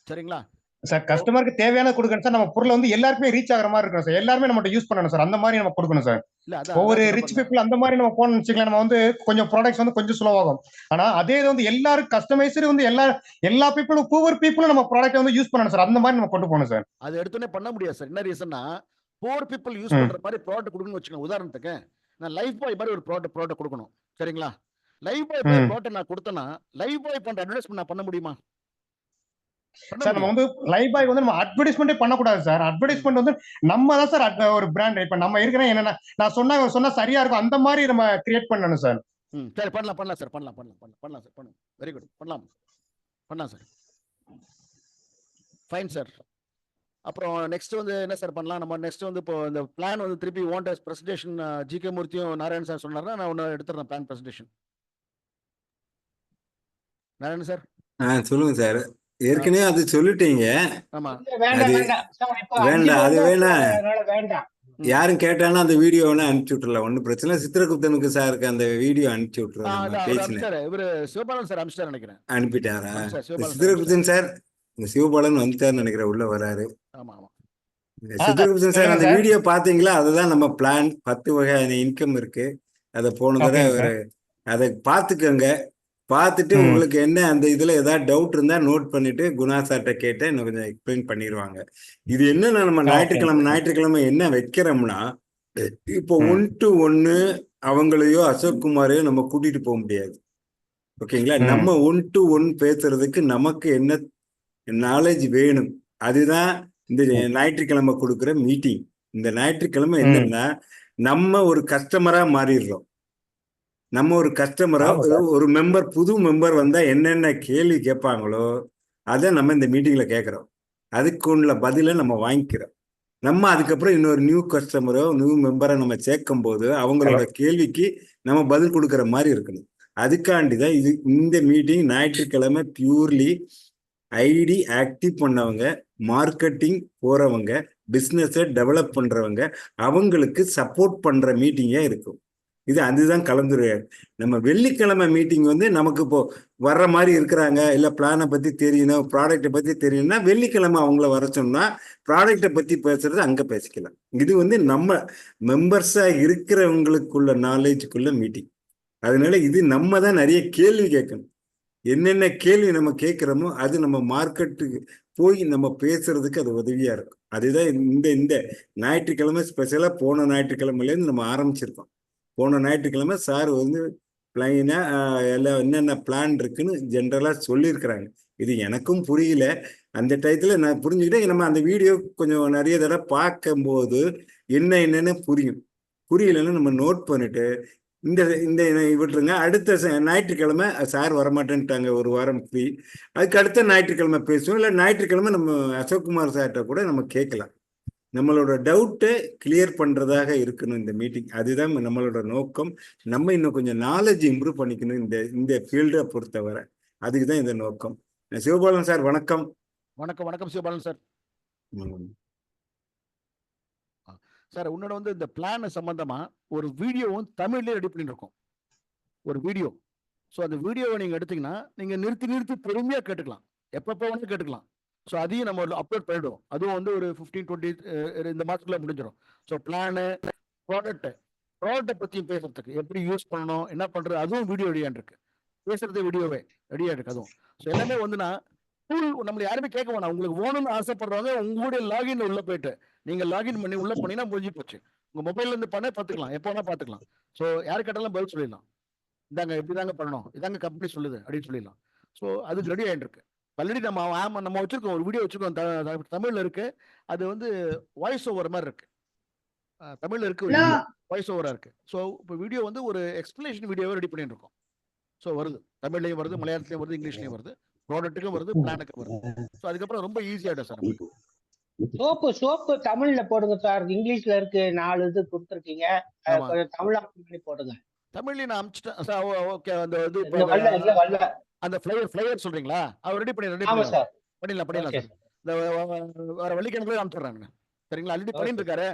சரிங்களா சார்? கஸ்டமருக்கு தேவையானது கொடுக்கணும் சார். நம்ம பொருளை வந்து எல்லாருக்குமே ரீச் ஆகிற மாதிரி இருக்கணும் சார். எல்லாருமே நம்ம யூஸ் பண்ணணும் சார். அந்த மாதிரி நம்ம கொடுக்கணும் சார். ஒவ்வொரு ரிச் பீப்புள் அந்த மாதிரி நம்ம போனோம்னு வச்சுக்கலாம், நம்ம வந்து கொஞ்சம் ப்ராடக்ட்ஸ் வந்து கொஞ்சம் ஸ்லோவாகும். ஆனா அதே வந்து எல்லாரும் கஸ்டமைசர் வந்து எல்லா பீப்புளும் பூவர் பீப்புளும் நம்ம ப்ராடக்ட் வந்து யூஸ் பண்ணணும் சார். அந்த மாதிரி நம்ம கொண்டு போகணும் சார். அது எடுத்துனே பண்ண முடியாது சார். என்ன ரீசன்னா பூவர் பீப்புள் யூஸ் பண்ற மாதிரி ப்ராடக்ட் கொடுக்கணும்னு வச்சுக்கோங்க. உதாரணத்துக்கு நான் லைஃப் பாய் மாதிரி ஒரு ப்ராடக்ட் கொடுக்கணும். சரிங்களா? லைஃப் பாய் ப்ராடக்ட் நான் கொடுத்தேன்னா லைஃப் பாய் பண்ற அட்வர்டைஸ்மென்ட் நான் பண்ண முடியுமா சார்? நம்ம வந்து லைஃப் பாய் வந்து நம்ம அட்வர்டைஸ்மெண்டே பண்ணக்கூடாது சார். அட்வர்டைஸ்மெண்ட் வந்து நம்ம தான் சார் ஒரு பிராண்ட். இப்ப நம்ம இருக்கிற என்னன்னா நான் சொன்னா சரியா இருக்கும், அந்த மாதிரி நம்ம கிரியேட் பண்ணணும் சார். சரி பண்ணலாம் சார். பண்ணலாம். Very good. பண்ணலாம் சார். Fine sir. அப்புறம் நெக்ஸ்ட் வந்து என்ன சார் பண்ணலாம்? நம்ம நெக்ஸ்ட் வந்து இப்போ இந்த பிளான் வந்து திருப்பி வாண்டஸ் பிரசன்டேஷன் ஜிகே மூர்த்தியும் நாராயண் சார் சொன்னார்னா நான் ஒன்று எடுத்துறேன் பிளான் பிரசன்டேஷன். நாராயண் சார் சொல்லுங்க சார். ஏற்கனவே அது சொல்லிட்டீங்க. ஆமா வேண்டாம், அது வேணாம். வேண்டாம். யாரும் கேட்டாலும் அந்த வீடியோ வேணா அனுப்பிச்சு விட்டுறலாம், ஒன்றும் பிரச்சனை இல்லை. சித்திரகுப்தனுக்கு சாருக்கு அந்த வீடியோ அனுப்பிச்சு விட்டுறோம். நம்ம அவர் பேசின அமிச்சாரு, இவரு சிவபாலன் சார் அமிச்சிட்டாரு நினைக்கிறேன். அனுப்பிட்டாரா? அமிச்சார், சிவபாலன் சார் சித்திரகுப்தன் சார், இந்த சிவபாலன் வந்துட்டாருன்னு நினைக்கிறேன், உள்ள வராரு. ஆமா ஆமா. சித்திரகுப்தன் சார், அந்த சார். வீடியோ பாத்தீங்களா? அதுதான் நம்ம பிளான். 10 வகையான இன்கம் இருக்கு. அதை போன தடவை ஓகேங்க சார். அதை பார்த்துக்கோங்க. பார்த்துட்டு ம். உங்களுக்கு என்ன அந்த இதுல ஏதாவது டவுட் இருந்தா நோட் பண்ணிட்டு குணா சார்ட்ட கேட்டு இன்னும் கொஞ்சம் எக்ஸ்பிளைன் பண்ணிடுவாங்க. இது என்னன்னா, நம்ம ஞாயிற்றுக்கிழமை என்ன வைக்கிறோம்னா, இப்போ 1 to 1 அவங்களையோ அசோக் குமாரையோ நம்ம கூட்டிட்டு போக முடியாது. ஓகேங்களா? நம்ம 1 to 1 பேசுறதுக்கு நமக்கு என்ன நாலேஜ் வேணும், அதுதான் இந்த ஞாயிற்றுக்கிழமை கொடுக்குற மீட்டிங். இந்த ஞாயிற்றுக்கிழமை என்னன்னா, நம்ம ஒரு கஸ்டமரா மாறிடுறோம். நம்ம ஒரு கஸ்டமரா, ஒரு மெம்பர், புது மெம்பர் வந்தா என்னென்ன கேள்வி கேட்பாங்களோ அதை நம்ம இந்த மீட்டிங்ல கேட்கிறோம். அதுக்குள்ள பதிலை நம்ம வாங்கிக்கிறோம். நம்ம அதுக்கப்புறம் இன்னொரு நியூ கஸ்டமரோ நியூ மெம்பரை நம்ம சேர்க்கும் போது அவங்களோட கேள்விக்கு நம்ம பதில் கொடுக்குற மாதிரி இருக்கணும். அதுக்காண்டிதான் இது இந்த மீட்டிங். ஞாயிற்றுக்கிழமை பியூர்லி ஐடி ஆக்டிவ் பண்ணவங்க, மார்க்கெட்டிங் போறவங்க, பிஸ்னஸை டெவலப் பண்றவங்க, அவங்களுக்கு சப்போர்ட் பண்ற மீட்டிங்கா இருக்கும். அதுதான் கலந்துரையாடு. நம்ம வெள்ளிக்கிழமை மீட்டிங் நமக்கு இப்போ வர்ற மாதிரி இருக்கிறாங்க, இல்லை பிளானை பத்தி தெரியணும், ப்ராடக்டை பத்தி தெரியணும்னா வெள்ளிக்கிழமை அவங்கள வர சொன்னா ப்ராடக்டை பத்தி பேசுறது அங்க பேசிக்கலாம். இது நம்ம மெம்பர்ஸா இருக்கிறவங்களுக்குள்ள நாலேஜுக்குள்ள மீட்டிங். அதனால நம்ம தான் நிறைய கேள்வி கேட்கணும். என்னென்ன கேள்வி நம்ம கேட்கிறோமோ அது நம்ம மார்க்கெட்டுக்கு போய் நம்ம பேசுறதுக்கு அது உதவியா இருக்கும். அதுதான் இந்த ஞாயிற்றுக்கிழமை ஸ்பெஷலா போன ஞாயிற்றுக்கிழமையிலேருந்து நம்ம ஆரம்பிச்சிருக்கோம். போன ஞாயிற்றுக்கிழமை சார் பிளைனா எல்லாம் என்னென்ன பிளான் இருக்குன்னு ஜென்ரலா சொல்லியிருக்கிறாங்க. இது எனக்கும் புரியல. அந்த டயத்துல நான் புரிஞ்சுக்கிட்டே நம்ம அந்த வீடியோ கொஞ்சம் நிறைய தடவை பார்க்கும்போது என்னென்னு புரியலன்னு நம்ம நோட் பண்ணிட்டு இந்த விட்டுருங்க. அடுத்த ஞாயிற்றுக்கிழமை சார் வரமாட்டேன்ட்டாங்க, ஒரு வாரம் ஃப்ரீ. அதுக்கு அடுத்த ஞாயிற்றுக்கிழமை பேசுவோம். இல்லை ஞாயிற்றுக்கிழமை நம்ம அசோக்குமார் சார்கிட்ட கூட நம்ம கேட்கலாம். நம்மளோட டவுட்டை கிளியர் பண்றதாக இருக்கணும் இந்த மீட்டிங். அதுதான் நம்மளோட நோக்கம். நம்ம இன்னும் கொஞ்சம் நாலேஜ் இம்ப்ரூவ் பண்ணிக்கணும் இந்த ஃபீல்டை பொறுத்தவரை. அதுக்கு தான் இந்த நோக்கம். சிவபாலன் சார் வணக்கம். வணக்கம் வணக்கம் சிவபாலன் சார். சார் உன்னோட இந்த பிளான் சம்பந்தமா ஒரு வீடியோவும் தமிழ்லயே ரெடி பண்ணிட்டு இருக்கோம், ஒரு வீடியோ. ஸோ அந்த வீடியோவை நீங்க எடுத்தீங்கன்னா நீங்க நிறுத்தி பொறுமையா கேட்டுக்கலாம், எப்பப்போ வேணாலும் கேட்டுக்கலாம். ஸோ அதையும் நம்ம அப்லோட் பண்ணிடுவோம். அதுவும் ஒரு 15-20 இந்த மாதத்துக்குள்ள முடிஞ்சிடும். ஸோ பிளானு, ப்ராடக்ட்டை பற்றியும் பேசுறதுக்கு எப்படி யூஸ் பண்ணணும், என்ன பண்றது, அதுவும் வீடியோ ரெடியாக இருக்கு. பேசுறது வீடியோவே ரெடியாக இருக்கு அதுவும். ஸோ எல்லாமே டூல் நம்மள யாருமே கேட்க வேணாம். உங்களுக்கு வேணும்னு ஆசைப்படுறவங்க உங்களுடைய லாகின் உள்ள போயிட்டு நீங்க லாகின் பண்ணி உள்ள பண்ணீங்கன்னா முடிஞ்சு போச்சு. உங்க மொபைல்ல இருந்து பண்ண பார்த்துக்கலாம், எப்போ வேணா பார்த்துக்கலாம். ஸோ யாரு கேட்டாலும் பதில் சொல்லிடலாம். இதாங்க இப்படிதாங்க பண்ணணும், இதாங்க கம்பெனி சொல்லுது அப்படின்னு சொல்லிடலாம். ஸோ அது ரெடி ஆகிட்டு இருக்கு. ஆல்ரெடி நம்ம வச்சிருக்கோம், ஒரு வீடியோ வச்சிருக்கோம், தமிழ்ல இருக்கு. அது வாய்ஸ் ஓவர் மாதிரி இருக்கு, தமிழ்ல இருக்கு, வாய்ஸ் ஓவரா இருக்கு. ஸோ இப்போ வீடியோ ஒரு எக்ஸ்பிளேஷன் வீடியோவை ரெடி பண்ணிட்டு இருக்கோம். ஸோ வருது, தமிழ்லையும் வருது, மலையாளத்துலையும் வருது, இங்கிலீஷ்லையும் வருது, ப்ராடக்ட்டுக்கும் வருது, பிளானுக்கும் வருது. ஸோ அதுக்கப்புறம் ரொம்ப ஈஸியாகிடும் சார் நம்மளுக்கு. சோப்பு தமிழ்ல போடுங்க சார். இங்கிலீஷ்ல இருக்கு, 4 இது கொடுத்துருக்கீங்க, கொஞ்சம் தமிழாக்கம் பண்ணி போடுங்க. தமிழ்லயும் நான் அனுப்பிச்சிட்டேன் சார். ஓகே. அந்த ஃப்ளையர் சொல்றீங்களா? அவர் ரெடி பண்ணிடலாம் சார். இந்த வர வெள்ளிக்கிழமை அனுப்பிச்சுடுறாங்க. சரிங்களா? ஆல்ரெடி பண்ணிட்டு இருக்காரு.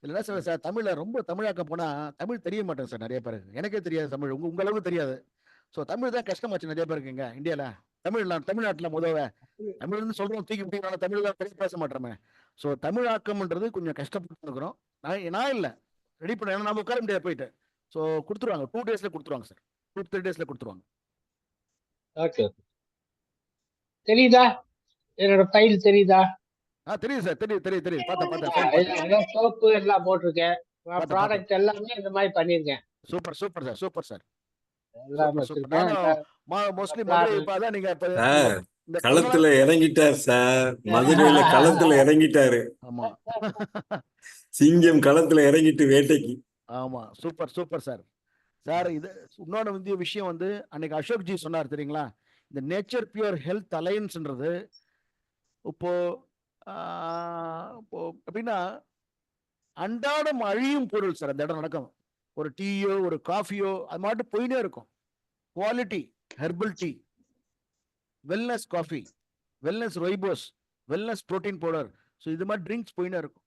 இல்லைன்னா சார் தமிழ்ல ரொம்ப தமிழாக்கம் போனா தமிழ் தெரிய மாட்டேன் சார் நிறைய பேருக்கு. எனக்கே தெரியாது தமிழ், உங்க அளவுக்கு தெரியாது. ஸோ தமிழ் தான் கஷ்டமாச்சு நிறைய பேருக்கு இங்க இந்தியால. தமிழ்நாட்டுல முதல்ல தமிழ்னு சொல்றோம், தூக்கி பிடிக்கிறாங்க, தமிழ் தான் பேச மாட்டோமே. ஸோ தமிழாக்கம்ன்றது கொஞ்சம் கஷ்டப்பட்டு இருக்கிறோம். நான் இல்லை ரெடி பண்ண, நம்ம உட்கார முடியாது போயிட்டு. ஸோ கொடுத்துருவாங்க, 2 daysல கொடுத்துருவாங்க சார், 2-3 daysல கொடுத்துருவாங்க. ஓகே, தெரியுதா? என்னோட ஃபைல் தெரியுதா? தெரியுது சார், தெரியுது. பார்த்தேன். சோப்பு எல்லாம் போட்டிருக்கேன், ப்ராடக்ட் எல்லாமே இந்த மாதிரி பண்ணிருக்கேன். Super sir. களத்துல இறங்கிட்டார் சார், மதுரையில களத்துல இறங்கிட்டாரு. ஆமா, சிங்கம் களத்துல இறங்கிட்டு வேட்டைக்கு. ஆமா, சூப்பர் சார். இது இன்னொன்னு விஷயம் அன்னைக்கு அசோக் ஜி சொன்னார் தெரியுங்களா, இந்த நேச்சர் பியூர் ஹெல்த் அலையன்ஸ்ன்றது இப்போ எப்படின்னா அன்றாடம் அழியும் பொருள் சார். அந்த இடம் நடக்கும், ஒரு டீயோ ஒரு காஃபியோ அது மட்டும் போயினே இருக்கும். Quality herbal tea, wellness coffee, wellness ribose, wellness protein powder, so இது மாதிரி ட்ரிங்க்ஸ் போயினே இருக்கும்.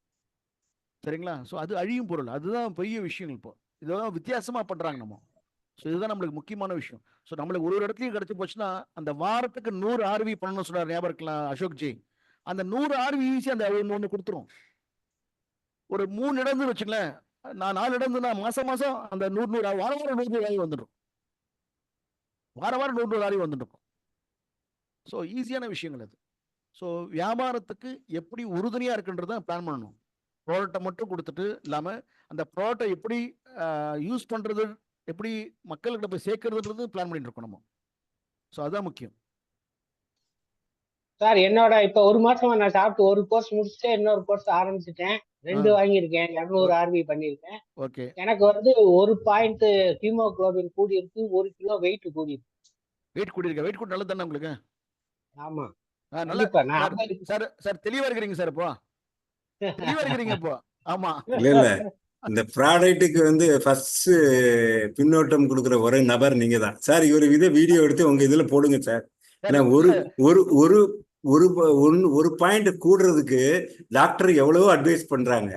சரிங்களா? ஸோ அது அழியும் பொருள். அதுதான் பெரிய விஷயம் இப்போ. இதெல்லாம் வித்தியாசமா பண்றாங்க நம்ம. ஸோ இதுதான் நம்மளுக்கு முக்கியமான விஷயம். ஸோ நம்மளுக்கு ஒரு இடத்துலையும் கிடைச்சி போச்சுன்னா, அந்த வாரத்துக்கு 100 ஆர்வி பண்ணணும்னு சொன்னார், ஞாபகம் இருக்கலாம் அசோக்ஜி. அந்த 100 ஆர்வி ஈஸியா அந்த ஒண்ணு கொடுத்துரும். ஒரு 3 இடம்னு வச்சுங்களேன், நான் 4 இடம்னா மாசம் மாசம் அந்த 100 வாரம் வாரம் 100 ஆர்வி வந்துடும். வாரம் வாரம் 100 ஆர்வி வந்துடும். ஸோ ஈஸியான விஷயங்கள் அது. ஸோ வியாபாரத்துக்கு எப்படி உறுதுணையா இருக்குன்றத பிளான் பண்ணணும். ப்ராடக்டை மட்டும் கொடுத்துட்டு இல்லாம அந்த ப்ராடக்டை எப்படி யூஸ் பண்றது, எப்படி மக்கள்கிட்ட போய் சேர்க்கறதுன்றது பிளான் பண்ணிட்டு இருக்கோம் நம்ம. ஸோ அதுதான் முக்கியம். சார் என்னோட இப்ப 1 மாசமா நான் சாப்பிட்டு ஒரு கோர்ஸ் முடிச்சுட்டு இன்னொரு கோர்ஸ் ஆரம்பிச்சுட்டேன். 2 வாங்கியிருக்கேன். 200 ஆர்வி பண்ணியிருக்கேன். ஓகே. எனக்கு வந்து 1 பாயிண்ட் ஹீமோகுளோபின் கூடி இருக்கு, 1 கிலோ வெயிட் கூடி இருக்கு. வெயிட் கூடியிருக்க. வெயிட் கூட நல்லது தானே உங்களுக்கு? ஆமா நல்லா கண்டிப்பா. நான் சார். சார் தெளிவா இருக்கிறீங்க சார் இப்போ. தெளிவா இருக்கிறீங்க இப்போ. ஆமா. இல்ல இந்த ப்ராடக்ட்டுக்கு வந்து ஃபர்ஸ்ட் பின்னோட்டம் கொடுக்குற ஒரே நபர் நீங்க தான் சார். ஒரு வீடியோ எடுத்து உங்க இதுல போடுங்க சார். ஏன்னா ஒரு ஒரு ஒரு ஒரு ஒரு பாயிண்ட் கூடுறதுக்கு டாக்டர் எவ்வளவோ அட்வைஸ் பண்றாங்க.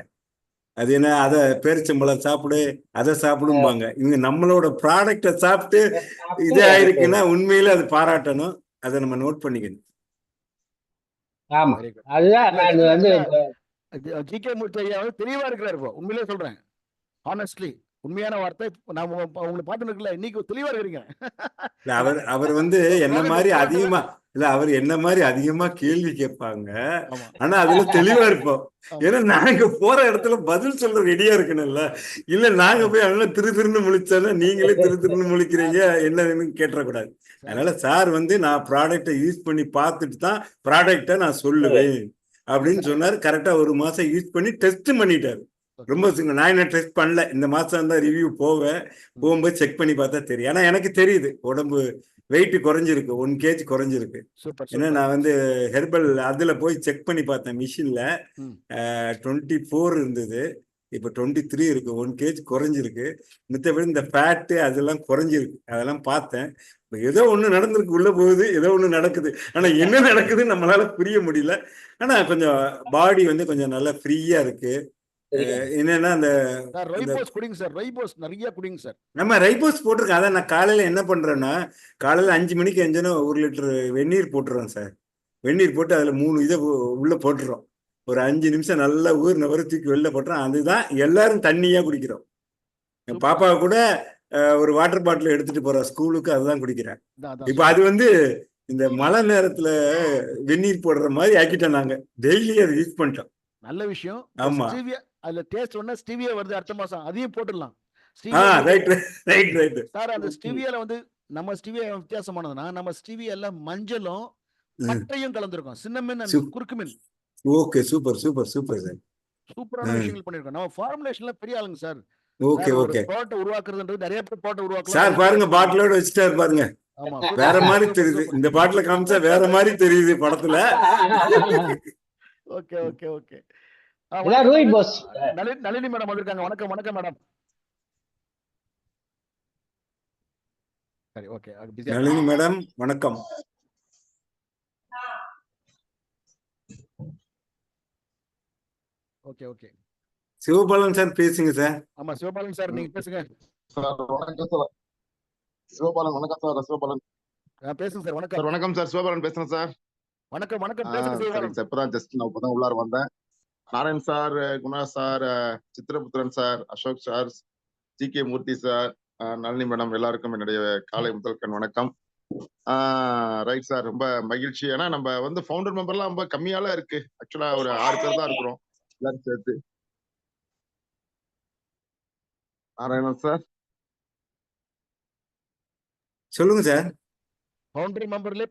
அது என்ன, அதை பேரிச்சம்பழம் சாப்பிடு, அதை சாப்பிடும்பாங்க. இவங்க நம்மளோட ப்ராடக்டை சாப்பிட்டு இதே ஆயிருக்குன்னா உண்மையில அது பாராட்டணும். அதை நம்ம நோட் பண்ணிக்கணும். ஆமா அதுதான் நான் வந்து ஜிகே மூர்த்தி ஐயா வந்து தெளிவா இருக்கிறாரு இப்போ. உண்மையிலே சொல்றேன், ஹானஸ்ட்லி உண்மையான வார்த்தை. நான் உங்களை பார்த்துன்னு இருக்கல, இன்னைக்கு தெளிவா இருக்கிறீங்க. அவர் வந்து என்ன மாதிரி அதிகமா அவர் என்ன மாதிரி அதிகமா கேள்வி கேட்பாங்க. ஆனா அதுல தெளிவா இருப்போம். ஏன்னா நாங்க போற இடத்துல பதில் சொல்ற ரெடியா இருக்கணும்ல. இல்ல நாங்க போய் அவங்க திருன்னு முழிச்சாலும் நீங்களே திருன்னு முழிக்கிறீங்க என்னன்னு கேட்டக்கூடாது. அதனால சார் வந்து நான் ப்ராடக்டை யூஸ் பண்ணி பார்த்துட்டு தான் ப்ராடக்டை நான் சொல்லுவேன் அப்படின்னு சொன்னாரு. கரெக்டா 1 மாசம் யூஸ் பண்ணி டெஸ்ட் பண்ணிட்டாரு. ரொம்ப நான் என்ன டெஸ்ட் பண்ணல, இந்த மாசம் தான் ரிவ்யூ போகும்போது செக் பண்ணி பார்த்தா தெரியும். ஆனா எனக்கு தெரியுது உடம்பு வெயிட் குறைஞ்சிருக்கு, 1 kg குறைஞ்சிருக்கு. ஏன்னா நான் வந்து ஹெர்பல் அதுல போய் செக் பண்ணி பார்த்தேன். மிஷின்ல 24 இருந்தது, இப்ப 23 இருக்கு. 1 kg குறைஞ்சிருக்கு. மித்தபடி இந்த ஃபேட்டு அதெல்லாம் குறைஞ்சிருக்கு. அதெல்லாம் பார்த்தேன். ஏதோ ஒண்ணு நடந்திருக்கு, உள்ள போகுது, ஏதோ ஒண்ணு நடக்குது. ஆனா என்ன நடக்குதுன்னு நம்மளால புரிய முடியல. ஆனா கொஞ்சம் பாடி வந்து கொஞ்சம் நல்லா ஃப்ரீயா இருக்கு. என்னன்னா அந்த குடிங்க சார், ரைபோஸ் நிறைய குடிங்க சார். நம்ம ரைபோஸ் போட்டிருக்கேன். அதான் நான் காலையில என்ன பண்றேன்னா, காலையில 5 மணிக்கு எஞ்சனா 1 லிட்டர் வெந்நீர் போட்டுறோம் சார். வெந்நீர் போட்டு அதுல 3 இதை உள்ள போட்டுறோம். ஒரு 5 நிமிஷம் நல்லா ஊர்ன வரை தூக்கி வெளில போட்டுறோம். அதுதான் எல்லாரும் தண்ணியா குடிக்கிறோம். என் பாப்பா கூட ஒரு வாட்டர் பாட்டில் எடுத்துட்டு போற ஸ்கூலுக்கு அதுதான் குடிக்கிறேன். இப்ப அது வந்து இந்த மழை நேரத்துல வெந்நீர் போடுற மாதிரி ஆக்கிட்டோம். நாங்க டெய்லி அதை யூஸ் பண்ணிட்டோம். நல்ல விஷயம். ஆமா, அதுல டேஸ்ட் ஒண்ணா ஸ்டீவியா வருது அடுத்த மாசம், அதையும் போட்டுடலாம். சார் அந்த ஸ்டீவியால வந்து நம்ம ஸ்டீவியா வித்தியாசமானதுன்னா, நம்ம ஸ்டீவியால மஞ்சளும் பட்டையும் கலந்துருக்கும். Cinnamon curcumin. Okay, super super super sir. சூப்பரான விஷயங்கள் பண்ணிருக்கோம். நம்ம ஃபார்முலேஷன்ல பெரிய ஆளுங்க சார். Okay okay. ப்ராடக்ட் உருவாக்குறதுன்றது நிறைய பேர் ப்ராடக்ட் உருவாக்கலாம் சார். பாருங்க பாட்டிலோட வச்சுட்டாரு பாருங்க. வேற மாதிரி தெரியுது. இந்த பாட்டில காமிச்சா வேற மாதிரி தெரியுது படத்துல. Okay okay okay. Nalini madam வந்திருக்காங்க. வணக்கம். வணக்கம் மேடம். சரி ஓகே. நளினி மேடம் வணக்கம். Okay okay. சிவபாலன் சார் பேசுங்க சார். ஆமா சிவபாலன் சார் நீங்க பேசுங்க. வணக்கம் சார். சிவபாலன் வணக்கம் சார். சிவபாலன் பேசுங்க சார். வணக்கம். வணக்கம் சார். சிவபாலன் பேசுறேன் சார். வணக்கம் வணக்கம். பேசுங்க சிவபாலன் சார். இப்பதான் ஜஸ்ட் நான் இப்பதான் உள்ளார வந்தேன். Narayan sir, Guna sir, Chitraputhiran sir, Ashok sir, GK Murthy sir, Nalini madam எல்லாருக்கும் என்னுடைய காலை முதல் வணக்கம். Right sir. ரொம்ப மகிழ்ச்சி. ஏன்னா நம்ம வந்து ஃபவுண்டர் மெம்பர்லாம் ரொம்ப கம்மியால இருக்கு. ஆக்சுவலா ஒரு 6 பேர் தான் இருக்கிறோம் எல்லாரும் சேர்த்து. நாராயணன் சார் சொல்லுங்க சார். ஃபவுண்டர் மெம்பர்ல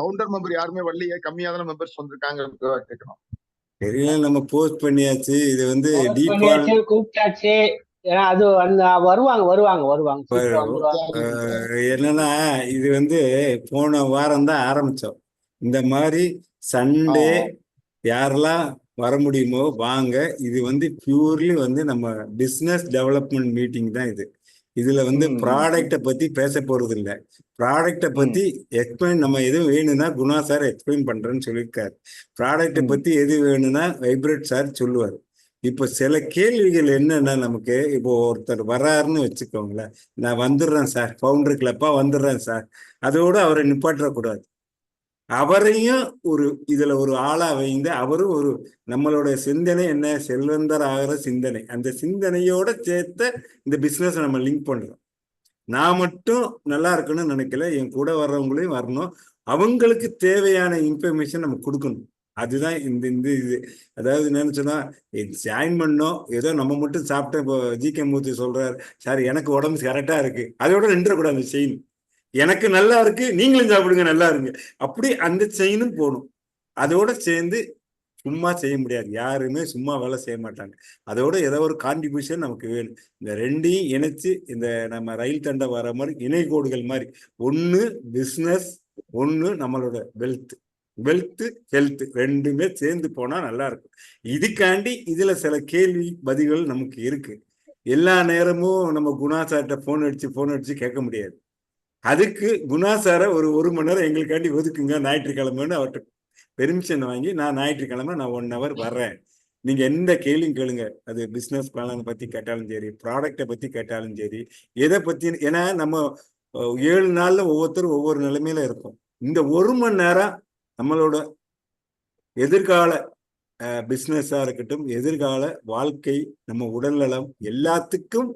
ஃபவுண்டர் மெம்பர் யாருமே வரலையே, கம்மியா தான மெம்பர்ஸ் வந்திருக்காங்க கேட்கணும். தெரியல, நம்ம போஸ்ட் பண்ணியாச்சு. இது வந்து கூப்பிட்டாச்சு. அது வருவாங்க. என்னன்னா இது வந்து போன வாரம் தான் ஆரம்பிச்சோம். இந்த மாதிரி சண்டே யாரெல்லாம் வர முடியுமோ வாங்க. இது வந்து பியூர்லி வந்து நம்ம பிசினஸ் டெவலப்மெண்ட் மீட்டிங் தான் இது. இதுல வந்து ப்ராடக்டை பத்தி பேச போறது இல்லை. ப்ராடக்டை பத்தி எக்ஸ்பிளைன் நம்ம எதுவும் வேணும்னா குணா சார் எக்ஸ்பிளைன் பண்றேன்னு சொல்லியிருக்காரு. ப்ராடக்டை பத்தி எது வேணும்னா வைப்ரேட் சார் சொல்லுவார். இப்போ சில கேள்விகள் என்னன்னா, நமக்கு இப்போ ஒருத்தர் வர்றாருன்னு வச்சுக்கோங்களேன், நான் வந்துடுறேன் சார், ஃபவுண்டர் கிளப்பா வந்துடுறேன் சார், அதோட அவரை நிப்பாட்டக்கூடாது. அவரையும் இதுல ஒரு ஆளா வைந்து அவரும் நம்மளோட சிந்தனை என்ன, செல்வந்தர் ஆகிற சிந்தனை, அந்த சிந்தனையோட சேர்த்த இந்த பிசினஸ் நம்ம லிங்க் பண்றோம். நான் மட்டும் நல்லா இருக்கணும்னு நினைக்கல, என் கூட வர்றவங்களையும் வரணும், அவங்களுக்கு தேவையான இன்ஃபர்மேஷன் நம்ம கொடுக்கணும். அதுதான் இந்த இந்த இது. அதாவது என்னன்னு சொன்னா, ஜாயின் பண்ணோம் ஏதோ நம்ம மட்டும் சாப்பிட்டேன். இப்போ ஜி.கே. மூர்த்தி சொல்றாரு, சார் எனக்கு உடம்பு கரெக்டா இருக்கு, அதோட நின்றக்கூடாது செயின். எனக்கு நல்லா இருக்கு, நீங்களும் சாப்பிடுங்க, நல்லா இருங்க, அப்படி அந்த செயினும் போகணும். அதோட சேர்ந்து சும்மா செய்ய முடியாது, யாருமே சும்மா வேலை செய்ய மாட்டாங்க. அதோட ஏதோ ஒரு கான்ட்ரிபியூஷன் நமக்கு வேணும். இந்த ரெண்டையும் இணைச்சு இந்த நம்ம ரயில் தண்டை வர மாதிரி இணைகோடுகள் மாதிரி, ஒன்று பிஸ்னஸ், ஒன்று நம்மளோட வெல்த் ஹெல்த் ரெண்டுமே சேர்ந்து போனா நல்லா இருக்கும். இதுக்காண்டி இதுல சில கேள்வி பதில்கள் நமக்கு இருக்கு. எல்லா நேரமும் நம்ம குணா சார்கிட்ட போன் அடிச்சு கேட்க முடியாது. அதுக்கு குணா சாரை ஒரு மணி நேரம் எங்களுக்காண்டி ஒதுக்குங்க ஞாயிற்றுக்கிழமைன்னு அவர்கிட்ட பெர்மிஷன் வாங்கி, நான் ஞாயிற்றுக்கிழமை நான் 1 hour வர்றேன், நீங்க எந்த கேள்வியும் கேளுங்க, அது பிசினஸ் பிளான் பத்தி கேட்டாலும் சரி, ப்ராடக்டை பத்தி கேட்டாலும் சரி, எதை பத்தி. ஏன்னா நம்ம 7 நாள்ல ஒவ்வொருத்தரும் ஒவ்வொரு நிலைமையில இருக்கும். இந்த 1 மணி நேரம் நம்மளோட எதிர்கால பிஸ்னஸா இருக்கட்டும், எதிர்கால வாழ்க்கை, நம்ம உடல்நலம் எல்லாத்துக்கும்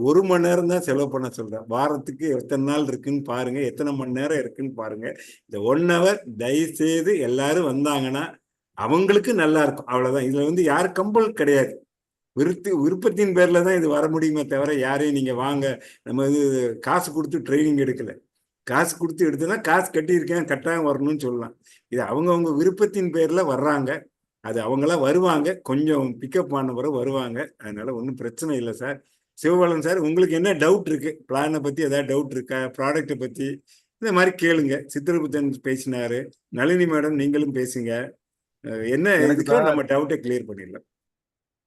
ஒரு மணி நேரம் தான் செலவு பண்ண சொல்றேன். வாரத்துக்கு எத்தனை நாள் இருக்குன்னு பாருங்க, எத்தனை மணி நேரம் இருக்குன்னு பாருங்க. இந்த 1 hour தயவுசெய்து எல்லாரும் வந்தாங்கன்னா அவங்களுக்கு நல்லா இருக்கும். அவ்வளவுதான். இதுல யார் கம்பல் கிடையாது, விருப்பத்தின் பேர்ல தான் இது வர முடியுமே தவிர, யாரையும் நீங்க வாங்க நம்ம காசு கொடுத்து ட்ரைனிங் எடுக்கல. காசு கொடுத்து எடுத்தனா காசு கட்டியிருக்கேன், கட்டாயம் வரணும்னு சொல்லலாம். இது அவங்கவுங்க விருப்பத்தின் பேர்ல வர்றாங்க. அது அவங்களாம் வருவாங்க, கொஞ்சம் பிக்கப் பண்ண பிறகு வருவாங்க. அதனால ஒன்றும் பிரச்சனை இல்லை சார். சிவபாலன் சார், உங்களுக்கு என்ன டவுட் இருக்கு, பிளானை பத்தி ஏதாவது டவுட் இருக்கா, ப்ராடக்டை பத்தி, இந்த மாதிரி கேளுங்க. சித்திரபுத்தன் பேசினாரு, நளினி மேடம் நீங்களும் பேசுங்க. என்ன இதுக்கோ நம்ம டவுட்டை கிளியர் பண்ணிடலாம்.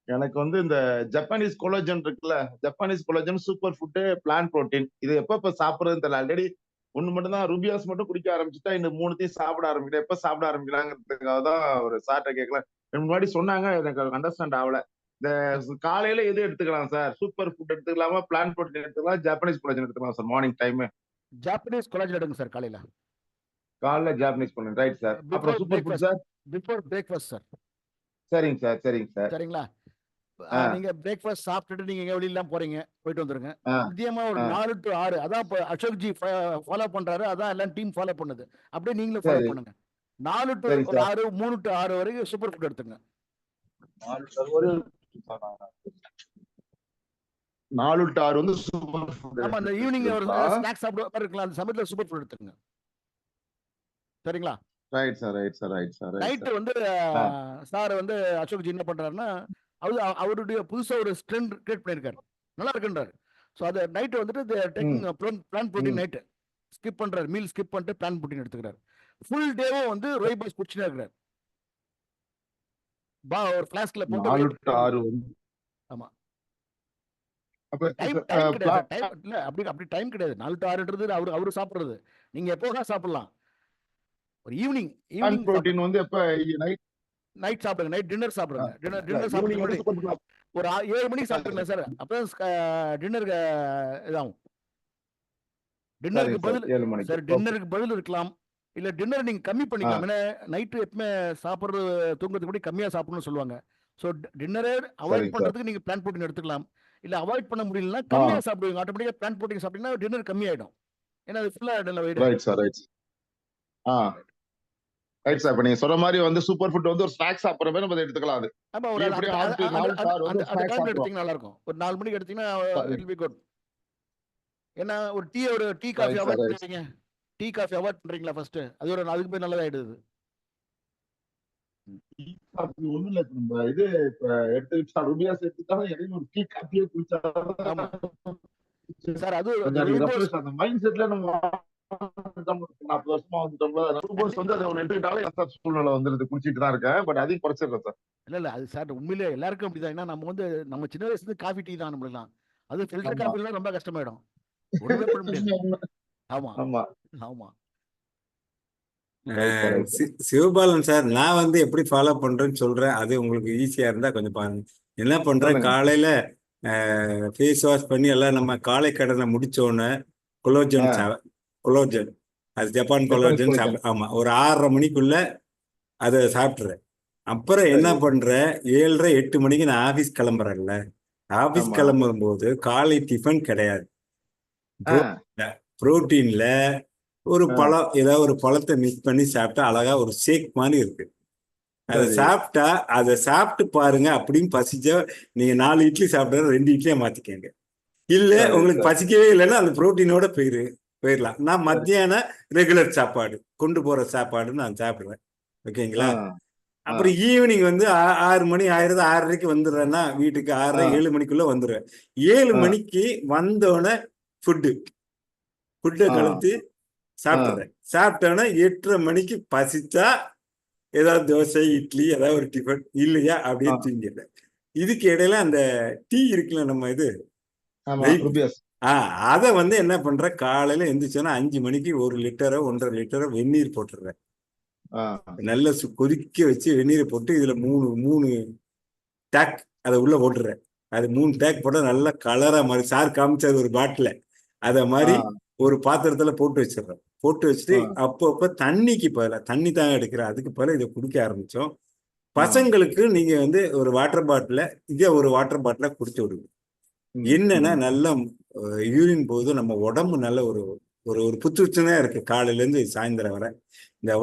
எனக்கு இந்த ஜப்பானீஸ் கொலோஜன் இருக்குல்ல, Japanese collagen super food plan protein, இது எப்ப சாப்பிடுறதுன்னு தெரியல. ஆல்ரெடி ஒண்ணு மட்டும் தான் ருபியாஸ் மட்டும் குடிக்க ஆரம்பிச்சுட்டா, இந்த 3த்தையும் சாப்பிட ஆரம்பிக்கிறேன். எப்ப சாப்பிட ஆரம்பிக்கலாங்கிறதுக்காக தான் ஒரு சார்ட்ட கேட்கல. முன்னாடி சொன்னாங்க, எனக்கு அண்டர்ஸ்டாண்ட் ஆகல. இந்த காலையில எது எடுத்துக்கலாம் சார், சூப்பர் ஃபுட் எடுத்துக்கலாமா, பிளான் புரோட்டீன் எடுத்துக்கலாம், ஜப்பானீஸ் கொலாஜன் எடுத்துக்கலாம் sir? Morning time Japanese collagen எடுங்க சார் காலையில. Japanese collagen, right sir. அப்புறம் super food sir before breakfast sir. சரிங்க சார், சரிங்க சார். சரிங்களா? நீங்க பிரேக்ஃபாஸ்ட் சாப்பிட்டுட்டு நீங்க எங்க வெளியெல்லாம் போயிட்டு வந்துருங்க. மதியமா ஒரு 4 to 6, அதான் இப்போ அசோக் ஜி ஃபாலோ பண்றாரு, அதான் எல்லாம் டீம் ஃபாலோ பண்ணுது. அப்படியே நீங்களும் ஃபாலோ பண்ணுங்க. 4 to 6, 3 to 6 வரைக்கும் சூப்பர் ஃபுட் எடுத்துங்க. 4 to 6 சூப்பர் ஃபுட். ஆமா, அந்த ஈவினிங் ஒரு ஸ்நாக்ஸ் சாப்பிடுற மாதிரி இருக்கலாம், அந்த சமயத்துல சூப்பர் ஃபுட் எடுத்துங்க. சரிங்களா? Right sir, right sir, right sir. Night sir Ashok G என்ன பண்றாருன்னா, அவருடைய புதுசா ஒரு ட்ரெண்ட் கிரியேட் பண்ணிருக்காரு, நல்லா இருக்குன்றாரு. ஸோ அதை night taking plan protein, night skip பண்றாரு, மீல் ஸ்கிப் பண்ணிட்டு பிளான் புரோட்டீன் எடுத்துக்கிறாரு. ஃபுல் டேவும் ரோய்பாஸ் குடிச்சுனே இருக்கிறார். ஒரு ஃபிளாஸ்க்ல போட்டு 4 to 6. ஆமா, அப்ப டைம் கிடையாது, டைம் இல்ல, அப்படி டைம் கிடையாது. 4 to 6ன்றது அவரு சாப்பிடுறது, நீங்க எப்போதா சாப்பிடலாம். ஒரு ஈவினிங் புரோட்டீன் எப்ப நைட் சாப்பிடுங்க, நைட் டின்னர் சாப்பிடுங்க. டின்னர் சாப்பிடுங்க ஒரு 7 மணிக்கு சாப்பிடுங்க சார், அப்பதான் டின்னருக்கு இதாகும். டின்னருக்கு பதில் சார், டின்னருக்கு பதில் இருக்கலாம், இல்ல டின்னர் நீங்க கம்மி பண்ணிக்கலாம். ஏன்னா நைட்டு எப்பவுமே சாப்பிடுறது தூங்குறதுக்கு முன்னாடி கம்மியா சாப்பிடணும்னு சொல்லுவாங்க. ஸோ டின்னரே அவாய்ட் பண்றதுக்கு நீங்க பிளான் புரோட்டீன் எடுத்துக்கலாம். இல்ல அவாய்ட் பண்ண முடியலன்னா கம்மியா சாப்பிடுவீங்க, ஆட்டோமேட்டிக்கா பிளான் புரோட்டீன் சாப்பிட்டீங்கன்னா டின்னர் கம்மியாயிடும். ஏன்னா அது ஃபுல்லா ரைட் சார், ரைட் சார். இப்ப நீங்க சொல்ற மாதிரி சூப்பர் ஃபுட் ஒரு ஸ்நாக்ஸ் சாப்பிடுற மாதிரி நம்ம எடுத்துக்கலாம். அது ஆமா, ஒரு அந்த டைம்ல எடுத்தீங்கன்னா நல்லா இருக்கும். ஒரு 4 மணிக்கு எடுத்தீங்கன்னா இட் வில் பி குட். ஏன்னா ஒரு டீ காஃபி அவாய்ட் பண்றீங்க, டீ காஃபி அவாய்ட் பண்றீங்களா ஃபர்ஸ்ட்? அது அதுக்கு போய் நல்லதாயிடுது. டீ காஃபி ஒண்ணும் இல்ல, நம்ம இப்ப எடுத்துக்கிட்டா ருபியாஸ் எடுத்துக்கிட்டாலும் இடையில ஒரு டீ காஃபியே குடிச்சா சார், அது அந்த மைண்ட் செட்ல நம்ம 40 வருஷமா வந்துட்டோம்ல, அது ஒன்று எடுத்துக்கிட்டாலும் சூழ்நிலை வந்துருது, குடிச்சிட்டு தான் இருக்கேன். பட் அதையும் குறைச்சிடுறேன் சார். இல்ல அது சார் உண்மையிலே எல்லாருக்கும் அப்படிதான். ஏன்னா நம்ம சின்ன வயசுல இருந்து காஃபி டீ தான் நம்மளுக்கு. அது ஃபில்டர் காஃபிலாம் ரொம்ப கஷ்டமாயிடும், ஒண்ணுமே பண்ண முடியாது. ஆமா ஆமா ஆமா. சிவபாலன் சார், நான் எப்படி ஃபாலோ பண்றேன்னு சொல்றேன், அது உங்களுக்கு ஈஸியா இருந்தா கொஞ்சம் பாருங்க. என்ன பண்றேன், சொல்லுங்க. காலையில ஃபேஸ் வாஷ் பண்ணி எல்லாம் நம்ம காலை கடனை முடிச்ச உடனே கொலோஜன் கொலோஜன், அது ஜப்பான் கொலோஜன் collagen. சாப்பிட. ஆமா, ஒரு 6:30 மணிக்குள்ள அதை சாப்பிட்றேன். அப்புறம் என்ன சரி. பண்றேன், 7:30 8 மணிக்கு நான் ஆபீஸ் கிளம்புறேன்ல, ஆபீஸ் ஆமா. கிளம்பும் போது காலை டிஃபன் கிடையாது. ஆ, புரோட்டீன்ல ஒரு ஆ, பழம், ஏதாவது ஒரு பழத்தை மிக்ஸ் பண்ணி சாப்பிட்டா அழகா ஒரு ஷேக் மாதிரி இருக்கு. அதை சரி. சாப்பிட்டா, அதை சாப்பிட்டு பாருங்க. அப்படின்னு பசிச்சா நீங்க 4 இட்லி சாப்பிட்டா 2 இட்லியா மாத்திக்கங்க. இல்ல சரி, உங்களுக்கு சரி. பசிக்கவே இல்லைன்னா அந்த புரோட்டீனோட போயிடலாம். நான் மத்தியானம் ரெகுலர் சாப்பாடு, கொண்டு போற சாப்பாடு நான் சாப்பிடுவேன். ஓகேங்களா? ஆ, ஆ, அப்புறம் ஈவினிங் வந்து 6 மணி ஆயிரது, 6:30க்கு வந்துடுறேன்னா வீட்டுக்கு 6:30 ஆ, 7 மணிக்குள்ள வந்துடுவேன். 7 ஆ, மணிக்கு வந்தோடனே ஃபுட்டை ஆ, கலந்து ஆ, சாப்பிட்டுறேன். சாப்பிட்டோன்னே 8:30 மணிக்கு பசிச்சா ஏதாவது தோசை இட்லி ஏதாவது ஒரு டிஃபன், இல்லையா அப்படியே ஆ. தூங்கிடுறேன். இதுக்கு இடையில அந்த டீ இருக்குல்ல, நம்ம இது ஆமா, வெயிட், ருபியஸ். அதை வந்து என்ன பண்றேன், காலையில எந்திரிச்சோன்னா 5 மணிக்கு 1 லிட்டரோ 1.5 லிட்டரோ வெந்நீர் போட்டுடுறேன். ஆ, நல்லா கொதிக்க வச்சு வெந்நீரை போட்டு இதுல 3 டேக் அதை உள்ள போட்டுறேன். அது 3 டேக் போட்டா நல்லா கலரா மாதிரி, சார் காமிச்சாரு ஒரு பாட்டில, அத ஆ, மாதிரி ஒரு பாத்திரத்துல போட்டு வச்சிடுறேன். போட்டு வச்சுட்டு ஆ, அப்பப்ப தண்ணிக்கு பதிலா, தண்ணி தான் எடுக்கிறேன், அதுக்கு பதிலா இதை குடிக்க ஆரம்பிச்சோம். ஆ. பசங்களுக்கு நீங்க வந்து ஒரு வாட்டர் பாட்டில, இதே ஒரு வாட்டர் பாட்டில குடிச்சு விடுங்க. ம், என்னன்னா ம். நல்ல யூரின் போது நம்ம உடம்பு நல்ல ஒரு ஒரு ஒரு புத்துணர்ச்சியா இருக்கு காலையில இருந்து சாயந்தரம் வரை. இந்த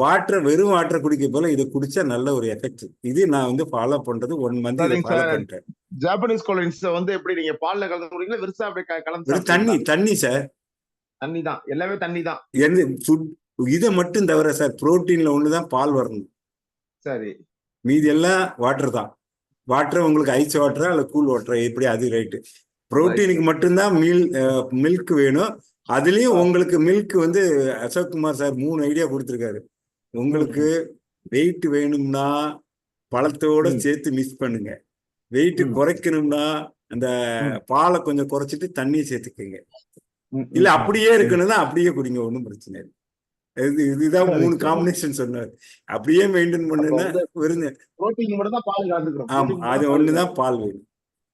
வெறும் வாட்டர் குடிக்க போல இதை குடிச்சா நல்ல ஒரு எஃபெக்ட். இது நான் வந்து ஃபாலோ பண்றது 1 மந்த் இதை சரிங்க ஃபாலோ சார். பண்ணிட்டேன். ஜாப்பனீஸ் கோலின்ஸ் வந்து எப்படி நீங்க பால்ல கலந்து குடிங்களா, வெறுசா அப்படியே கலந்து வெறும் தண்ணி சாப்பிடுவீங்களா? தண்ணி சார். தண்ணி தான், எல்லாமே தண்ணி தான். எந்த ஃபுட் இதை மட்டும் தவிர சார், புரோட்டீன்ல ஒண்ணுதான் பால் வரணும், சரி. மீதி எல்லாம் வாட்டர் தான். வாட்டர் உங்களுக்கு ஐஸ் வாட்டரா இல்ல கூல் வாட்டரா, எப்படி அது ரைட்டு. ரைட். புரோட்டீனுக்கு மட்டும்தான் மில்க் வேணும். அதுலயும் உங்களுக்கு மில்க் வந்து அசோக் குமார் சார் 3 ஐடியா கொடுத்துருக்காரு. உங்களுக்கு வெயிட் வேணும்னா பழத்தோட ம், சேர்த்து மிக்ஸ் பண்ணுங்க. வெயிட் ம், குறைக்கணும்னா அந்த ம், பாலை கொஞ்சம் குறைச்சிட்டு தண்ணியை சேர்த்துக்கங்க. ம், இல்ல ம், ம். அப்படியே இருக்கணும்னா அப்படியே குடிங்க, ஒன்றும் பிரச்சனை இல்லை. இதுதான் சரி 3 சார். காம்பினேஷன் சொன்னார். அப்படியே மெயின்டைன் அப்ப பண்ணுன்னா வந்து விருங்க. புரோட்டீன் மட்டும் தான் பால் கலந்துக்கிறோம். ஆமா, புரோட்டீன் அது மட்டும் பால் ஒண்ணுதான் பால் வேணும்.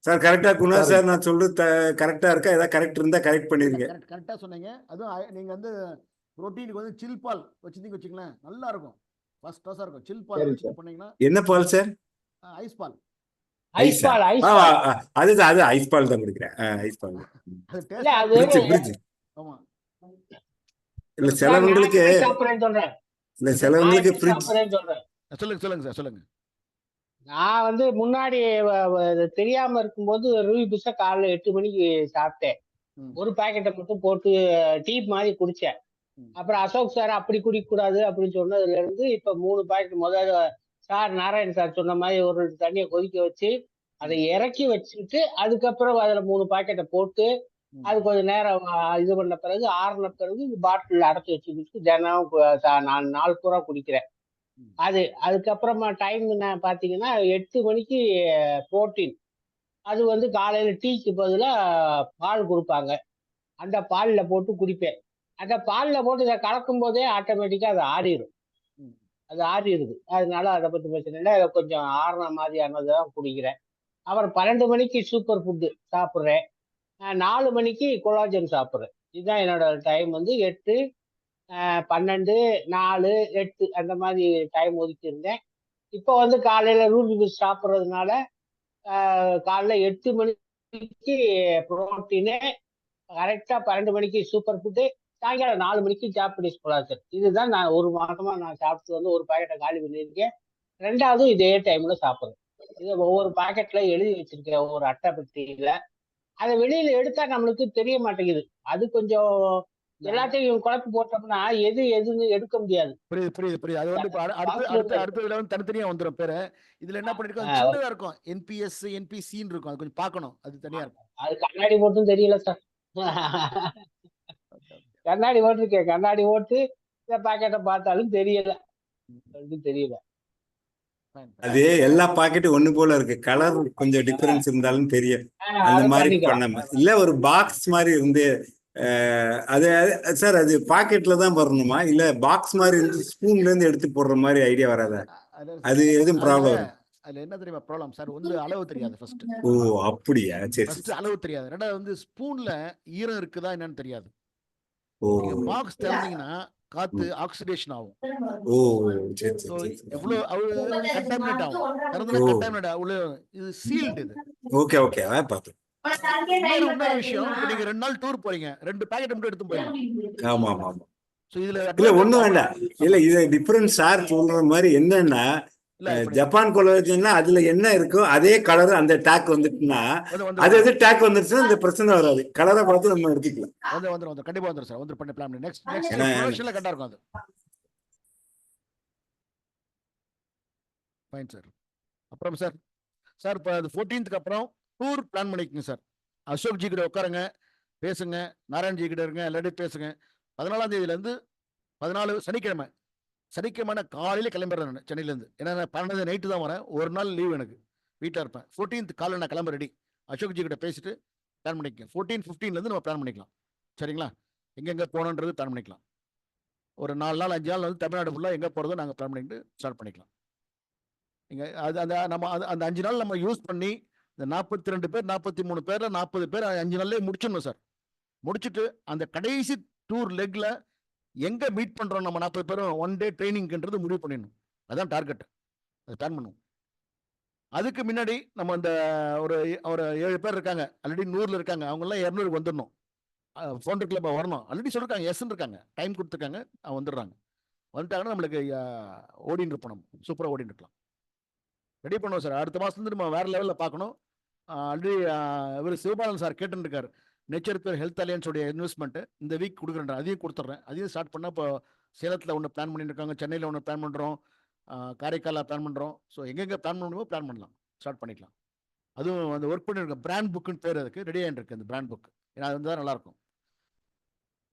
சார் கரெக்டா குணா சரி. சார், நான் சொல்றது கரெக்டா இருக்கா? ஏதாவது கரெக்ட் இருந்தா கரெக்ட் பண்ணிருங்க. கரெக்டா சொன்னீங்க. அதுவும் நீங்க வந்து புரோட்டீனுக்கு வந்து சில் பால் வச்சிருந்தீங்க வச்சுங்களேன், நல்லா இருக்கும், ஃபர்ஸ்ட் கிளாஸா இருக்கும். சில் பால் சரி வச்சுட்டு சார். பண்ணீங்கன்னா, என்ன பால் சார்? ஐஸ் பால். ஐஸ் ஐஸா? பால் ஐஸ் பால் அது ஐஸ் பால் தான் குடிக்கிறேன். ஐஸ் பால் தான். அது இல்ல டேஸ்டா அது பிரிட்ஜ். ஆமா. இல்ல சார் நான் சிலவங்களுக்கு எப்படி சாப்பிடுறேன்னு சொல்றேன். இல்ல சார் நான் சிலவங்களுக்கு எப்படி ஃப்ரிட்ஜ். சாப்பிடுறேன்னு சொல்றேன். சொல்லுங்க சார், சொல்லுங்க. நான் வந்து முன்னாடி தெரியாம இருக்கும்போது ரூபி புஷா காலைல 8 மணிக்கு சாப்பிட்டேன். ம், ஒரு பாக்கெட்டை மட்டும் போட்டு டீ மாதிரி குடிச்சேன். ம், அப்புறம் அசோக் சார் அப்படி குடிக்க கூடாது அப்படின்னு சொன்னதுல இருந்து இப்ப 3 பாக்கெட் முதல்ல சார் நாராயண் சார் சொன்ன மாதிரி ஒரு தண்ணியை கொதிக்க வச்சு அதை இறக்கி வச்சுட்டு அதுக்கப்புறம் அதுல 3 பாக்கெட்டை போட்டு ம், அது கொஞ்சம் நேரம் இது பண்ண பிறகு ஆறுன பிறகு பாட்டில் அடைச்சி வச்சுக்கிட்டு தினம் 4 நாள் பூரா குடிக்கிறேன். ம், அதுக்கப்புறமா டைம் நான் பாத்தீங்கன்னா 8 மணிக்கு புரோட்டீன். அது வந்து காலையில டீக்கு பதிலா பால் கொடுப்பாங்க. அந்த பால்ல போட்டு குடிப்பேன். அந்த பால்ல போட்டு இதை கலக்கும் போதே ஆட்டோமேட்டிக்கா அது ஆறிடும். ம். அது ஆறிடுது. அதனால அதை பத்தி பிரச்சனை இல்லை. அதை கொஞ்சம் ஆறுன மாதிரியானதான் குடிக்கிறேன். அப்புறம் 12 மணிக்கு சூப்பர் ஃபுட்டு சாப்பிட்றேன். 4 மணிக்கு கொலாஜன் சாப்பிட்றேன். இதுதான் என்னோட டைம் வந்து 8, 12, 4, 8 அந்த மாதிரி டைம் ஒதுக்கி இருந்தேன். இப்போ வந்து காலையில ரூபி பிஸ் சாப்பிட்றதுனால காலைல 8 மணிக்கு புரோட்டீனு, கரெக்டா 12 மணிக்கு சூப்பர் ஃபுட்டு, சாயங்காலம் 4 மணிக்கு ஜாப்பனீஸ் கொலாஜன். இதுதான் நான் 1 மாசமா நான் சாப்பிட்டு வந்து ஒரு பாக்கெட்டை காலி பண்ணியிருக்கேன். 2வது இதே டைம்ல சாப்பிடுறேன். இதை ஒவ்வொரு பாக்கெட்ல எழுதி வச்சிருக்கேன், ஒவ்வொரு அட்டை பெட்டியில. அதை வெளியில எடுத்தா நம்மளுக்கு தெரிய மாட்டேங்குது. அது கொஞ்சம் எல்லாத்தையும் குழப்பி போட்டோம்னா எதுன்னு எடுக்க முடியாது. புரியுது. அது வந்து இப்ப அடுத்த இதுல வந்து தனித்தனியா வந்துரும் பேரு. இதுல என்ன பண்ணிருக்கோம், ஆஹ் சின்னதா இருக்கும், என்பிஎஸ் என்பிசின்னு இருக்கும். அது கொஞ்சம் பார்க்கணும், அது தனியா இருக்கும். அது கண்ணாடி போட்டும் தெரியல சார். கண்ணாடி போட்டிருக்கேன். கண்ணாடி போட்டு இந்த பாக்கெட்டை பார்த்தாலும் தெரியல. தெரியல. அது எல்லா பாக்கெட்டும் ஒண்ணு போல இருக்கு, கலர் கொஞ்சம் டிஃபரன்ஸ் இருந்தாலும் தெரியும். அந்த அதை மாதிரி பண்ணிக்கலாம். பண்ணாம இல்ல ஒரு பாக்ஸ் மாதிரி இருந்து அது சார், அது பாக்கெட்ல தான் வரணுமா இல்ல பாக்ஸ் மாதிரி இருந்து ஸ்பூன்ல இருந்து எடுத்து போடுற மாதிரி ஐடியா வராதா? அது எதுவும் ப்ராப்ளம் வரும்? அதுல என்ன தெரியுமா ப்ராப்ளம் சார்? வந்து அளவு தெரியாது ஃபர்ஸ்ட். ஓ அப்படியா? சரி ஃபர்ஸ்ட் சரி. அளவு தெரியாது. ரெண்டாவது வந்து ஸ்பூன்ல ஈரம் இருக்குதா என்னன்னு தெரியாது. ஓ நீங்க பாக்ஸ் திறந்தீங்கன்னா காத்து ஆக்சிடேஷன் ஆகும். ஓ சரி ஸோ சரி சரி. எவ்வளோ கண்டாமினேட் ஆகும். திறந்தா ஓ கண்டாமினேட் உள்ள இது சீல்டு இது. ஓகே ஓகே பார்த்தோம். இன்னொரு விஷயம், இப்போ நீங்க 2 நாள் டூர் போறீங்க, 2 பாக்கெட் மட்டும் எடுத்து போயிடலாம். ஆமா ஆமா ஆமா. ஸோ இதுல இல்ல ஒண்ணும் வேண்டாம். இல்ல இது டிஃபரன்ஸ் சார் சொல்ற மாதிரி என்னன்னா, இல்ல இப்ப ஜப்பான் கொலாஜன்னா அதுல என்ன இருக்கோ அதே கலர் அந்த டேக் வந்துட்டுனா அது எது டேக் வந்துருச்சுன்னா இந்த பிரச்சனை வராது. கலரை பார்த்து நம்ம எடுத்துக்கலாம். வந்துரும் கண்டிப்பா வந்துரும் சார். வந்து பண்ணி பிளான் பண்ணி நெக்ஸ்ட் ஏன்னா ப்ரொடக்ஷன்ல கரெக்டா இருக்கும் அது. Fine sir. அப்புறம் சார் இப்போ அது 14th அப்புறம் டூர் பிளான் பண்ணிக்கங்க சார். அசோக் ஜி கிட்ட உட்காருங்க, பேசுங்க. நாராயண் ஜி கிட்ட இருங்க, எல்லாரும் பேசுங்க. 14ஆம் தேதியிலேருந்து 14 சனிக்கிழமை காலையில கிளம்பிடுறேன் நான் சென்னையிலேருந்து. ஏன்னா நான் 12 நைட்டு தான் வரேன். ஒரு நாள் லீவ் எனக்கு, வீட்டில் இருப்பேன். 14th காலையில் நான் கிளம்ப ரெடி. அசோக் ஜி கிட்ட பேசிட்டு பிளான் பண்ணிக்கங்க. 14, 15லேருந்து நம்ம பிளான் பண்ணிக்கலாம். சரிங்களா? எங்கெங்கே போகணுன்றது பிளான் பண்ணிக்கலாம். ஒரு 4 நாள் 5 நாள் வந்து தமிழ்நாடு ஃபுல்லாக எங்கே போகிறதோ நாங்கள் பிளான் பண்ணிட்டு ஸ்டார்ட் பண்ணிக்கலாம். நீங்கள் அது அந்த நம்ம அந்த 5 நாள் நம்ம யூஸ் பண்ணி இந்த 42 பேர் 43 பேர்ல 40 பேர் 5 நாள்லேயே முடிச்சிடணும் சார். முடிச்சுட்டு அந்த கடைசி டூர் லெக்ல எங்க மீட் பண்றோம் நம்ம 40 பேரும் 1 டே ட்ரைனிங்ன்றது முடிவு பண்ணிடணும். அதான் டார்கெட். அதை பிளான் பண்ணுவோம். அதுக்கு முன்னாடி நம்ம அந்த ஒரு 7 பேர் இருக்காங்க, ஆல்ரெடி 100ல இருக்காங்க. அவங்க எல்லாம் 200 வந்துடணும். ஃபவுண்டர் கிளப் வரணும். ஆல்ரெடி சொல்லிருக்காங்க, எஸ் இருக்காங்க, டைம் கொடுத்துருக்காங்க, வந்துடுறாங்க. வந்துட்டாங்கன்னா நம்மளுக்கு ஓடின்னு இருப்போம். நம்ம சூப்பராக ஓடின்னு இருக்கலாம். ரெடி பண்ணுவோம் சார். அடுத்த மாதத்துலேருந்து நம்ம வேற லெவலில் பார்க்கணும். ஆல்ரெடி இவர் சிவபாலன் சார் கேட்டுருக்காரு, நேச்சர் பேர் ஹெல்த் அலையன்ஸோடைய இன்வெஸ்ட்மெண்ட் இந்த வீக் கொடுக்குறேன். அதையும் கொடுத்துட்றேன். அதையும் ஸ்டார்ட் பண்ணால் இப்போ சேலத்தில் ஒன்று பிளான் பண்ணியிருக்காங்க, சென்னையில் ஒன்று பிளான் பண்ணுறோம், காரைக்காலில் பிளான் பண்ணுறோம். ஸோ எங்கெங்கே பிளான் பண்ணுமோ பிளான் பண்ணலாம், ஸ்டார்ட் பண்ணிக்கலாம். அதுவும் அந்த ஒர்க் பண்ணியிருக்கேன். பிராண்ட் புக்குன்னு பேர் அதுக்கு ரெடி ஆகிட்டு இருக்கு. அந்த பிராண்ட் புக் ஏன்னா அது வந்து தான் நல்லாயிருக்கும்.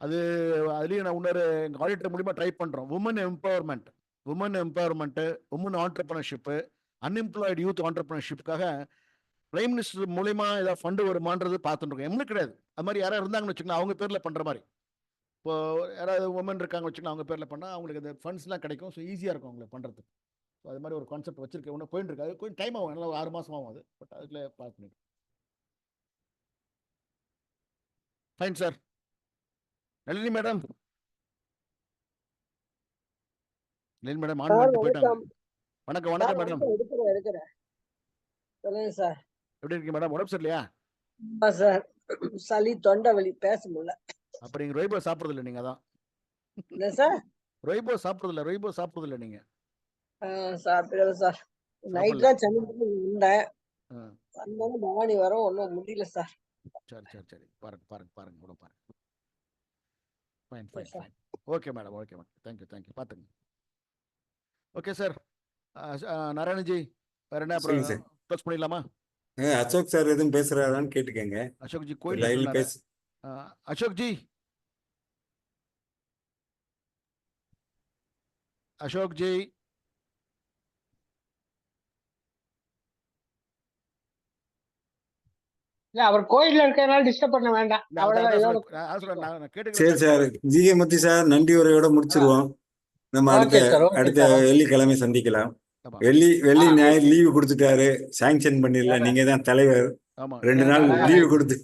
அதுலேயும் நான் இன்னொரு எங்கள் ஆடிட்டர் மூலிமா ட்ரை பண்ணுறோம். Women empowerment, women entrepreneurship, unemployed youth ஆண்டர்பிரினர்ஷிப்புக்காக பிரைம் மினிஸ்டர் மூலியமா ஏதாவது ஃபண்டு வருமானது பார்த்துட்டு இருக்கோம். எங்களுக்கு கிடையாது. அது மாதிரி யாராவது இருந்தாங்கன்னு வச்சுக்கலாம், அவங்க பேரில் பண்ணுற மாதிரி. இப்போ யாராவது உமன் இருக்காங்க வச்சுக்கலாம், அவங்க பேரில் பண்ணால் அவங்களுக்கு அந்த ஃபண்ட்ஸ்லாம் கிடைக்கும். ஸோ ஈஸியாக இருக்கும் அவங்களுக்கு பண்ணுறதுக்கு. ஸோ அது மாதிரி ஒரு கான்செப்ட் வச்சிருக்கேன். ஒன்று போயிட்டு இருக்கு. அது கொஞ்சம் டைம் ஆகும், நல்லா 6 மாதம் ஆகும் அது. பட் அதுக்குள்ளே பார்த்து பண்ணிடுறோம். Fine sir. Nalini madam on போயிட்டாங்க. வணக்கம் மேடம். எடுக்கிறேன். சொல்லுங்க சார். எப்படி இருக்கீங்க மேடம்? உடம்பு சரியில்லையா? சார் சளி, தொண்டை வலி, பேச முடியல. அப்ப நீங்க ரொய்போ சாப்பிடுறது இல்லை. நீங்க தான் என்ன சார்? ரொய்போ சாப்பிடுறது இல்லை நீங்க. சாப்பிடுறது சார். நைட் தான் சென்னைக்கு இருந்தேன். வந்தாலும் பவானி வரோம், ஒன்றும் முடியல சார். சரி பாருங்க கூட பாருங்க. ஃபைன். Okay madam. தேங்க்யூ. பாத்துங்க. Okay sir. நாராயணஜி வேற என்ன க்ளோஸ் பண்ணிடலாமா? அசோக் சார் எதுவும் பேசுறாரான்னு கேட்டுக்கங்க. அசோக் ஜி கோயில் பேசு. அசோக் ஜி அவர் கோயில்ல இருக்கிறதுனால டிஸ்டர்ப் பண்ண வேண்டாம். சரி சார். ஜிகே மூர்த்தி சார், நன்றி உரையோட முடிச்சிருவோம். நம்ம அடுத்த வெள்ளிக்கிழமை சந்திக்கலாம். வெள்ளி ஞாயிறு லீவு கொடுத்துட்டாரு, சாங்ஷன் பண்ணிடல. நீங்க தான் தலைவர். 2 நாள் லீவு கொடுத்து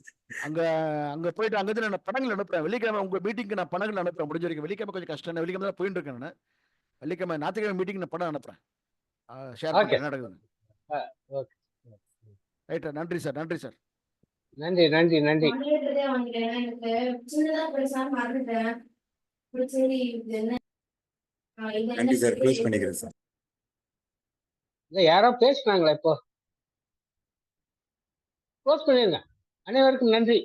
அங்க போயிட்டு அங்கிருந்து நான் படங்கள் அனுப்புறேன். வெள்ளிக்கிழமை உங்க மீட்டிங்க்கு நான் படங்கள் அனுப்புறேன். முடிஞ்ச வரைக்கும். வெள்ளிக்கிழமை கொஞ்சம் கஷ்டம். வெள்ளிக்கிழமை தான் போயிட்டு இருக்கேன் நான். வெள்ளிக்கிழமை ஞாயிற்றுக்கிழமை மீட்டிங் நான் படம் அனுப்புறேன். ஷேர் பண்ணி என்ன நடக்குது. ரைட். நன்றி சார். நன்றி. நன்றி சார். க்ளோஸ் பண்ணிக்கிறேன் சார். யாரோ பேசுனாங்களா? இப்போ க்ளோஸ் பண்ணிருங்க. அனைவருக்கும் நன்றி.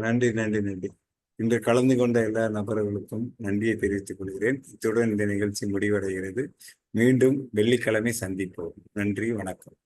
நன்றி. இன்று கலந்து கொண்ட எல்லா நபர்களுக்கும் நன்றியை தெரிவித்துக் கொள்கிறேன். இத்துடன் இந்த நிகழ்ச்சி முடிவடைகிறது. மீண்டும் வெள்ளிக்கிழமை சந்திப்போம். நன்றி, வணக்கம்.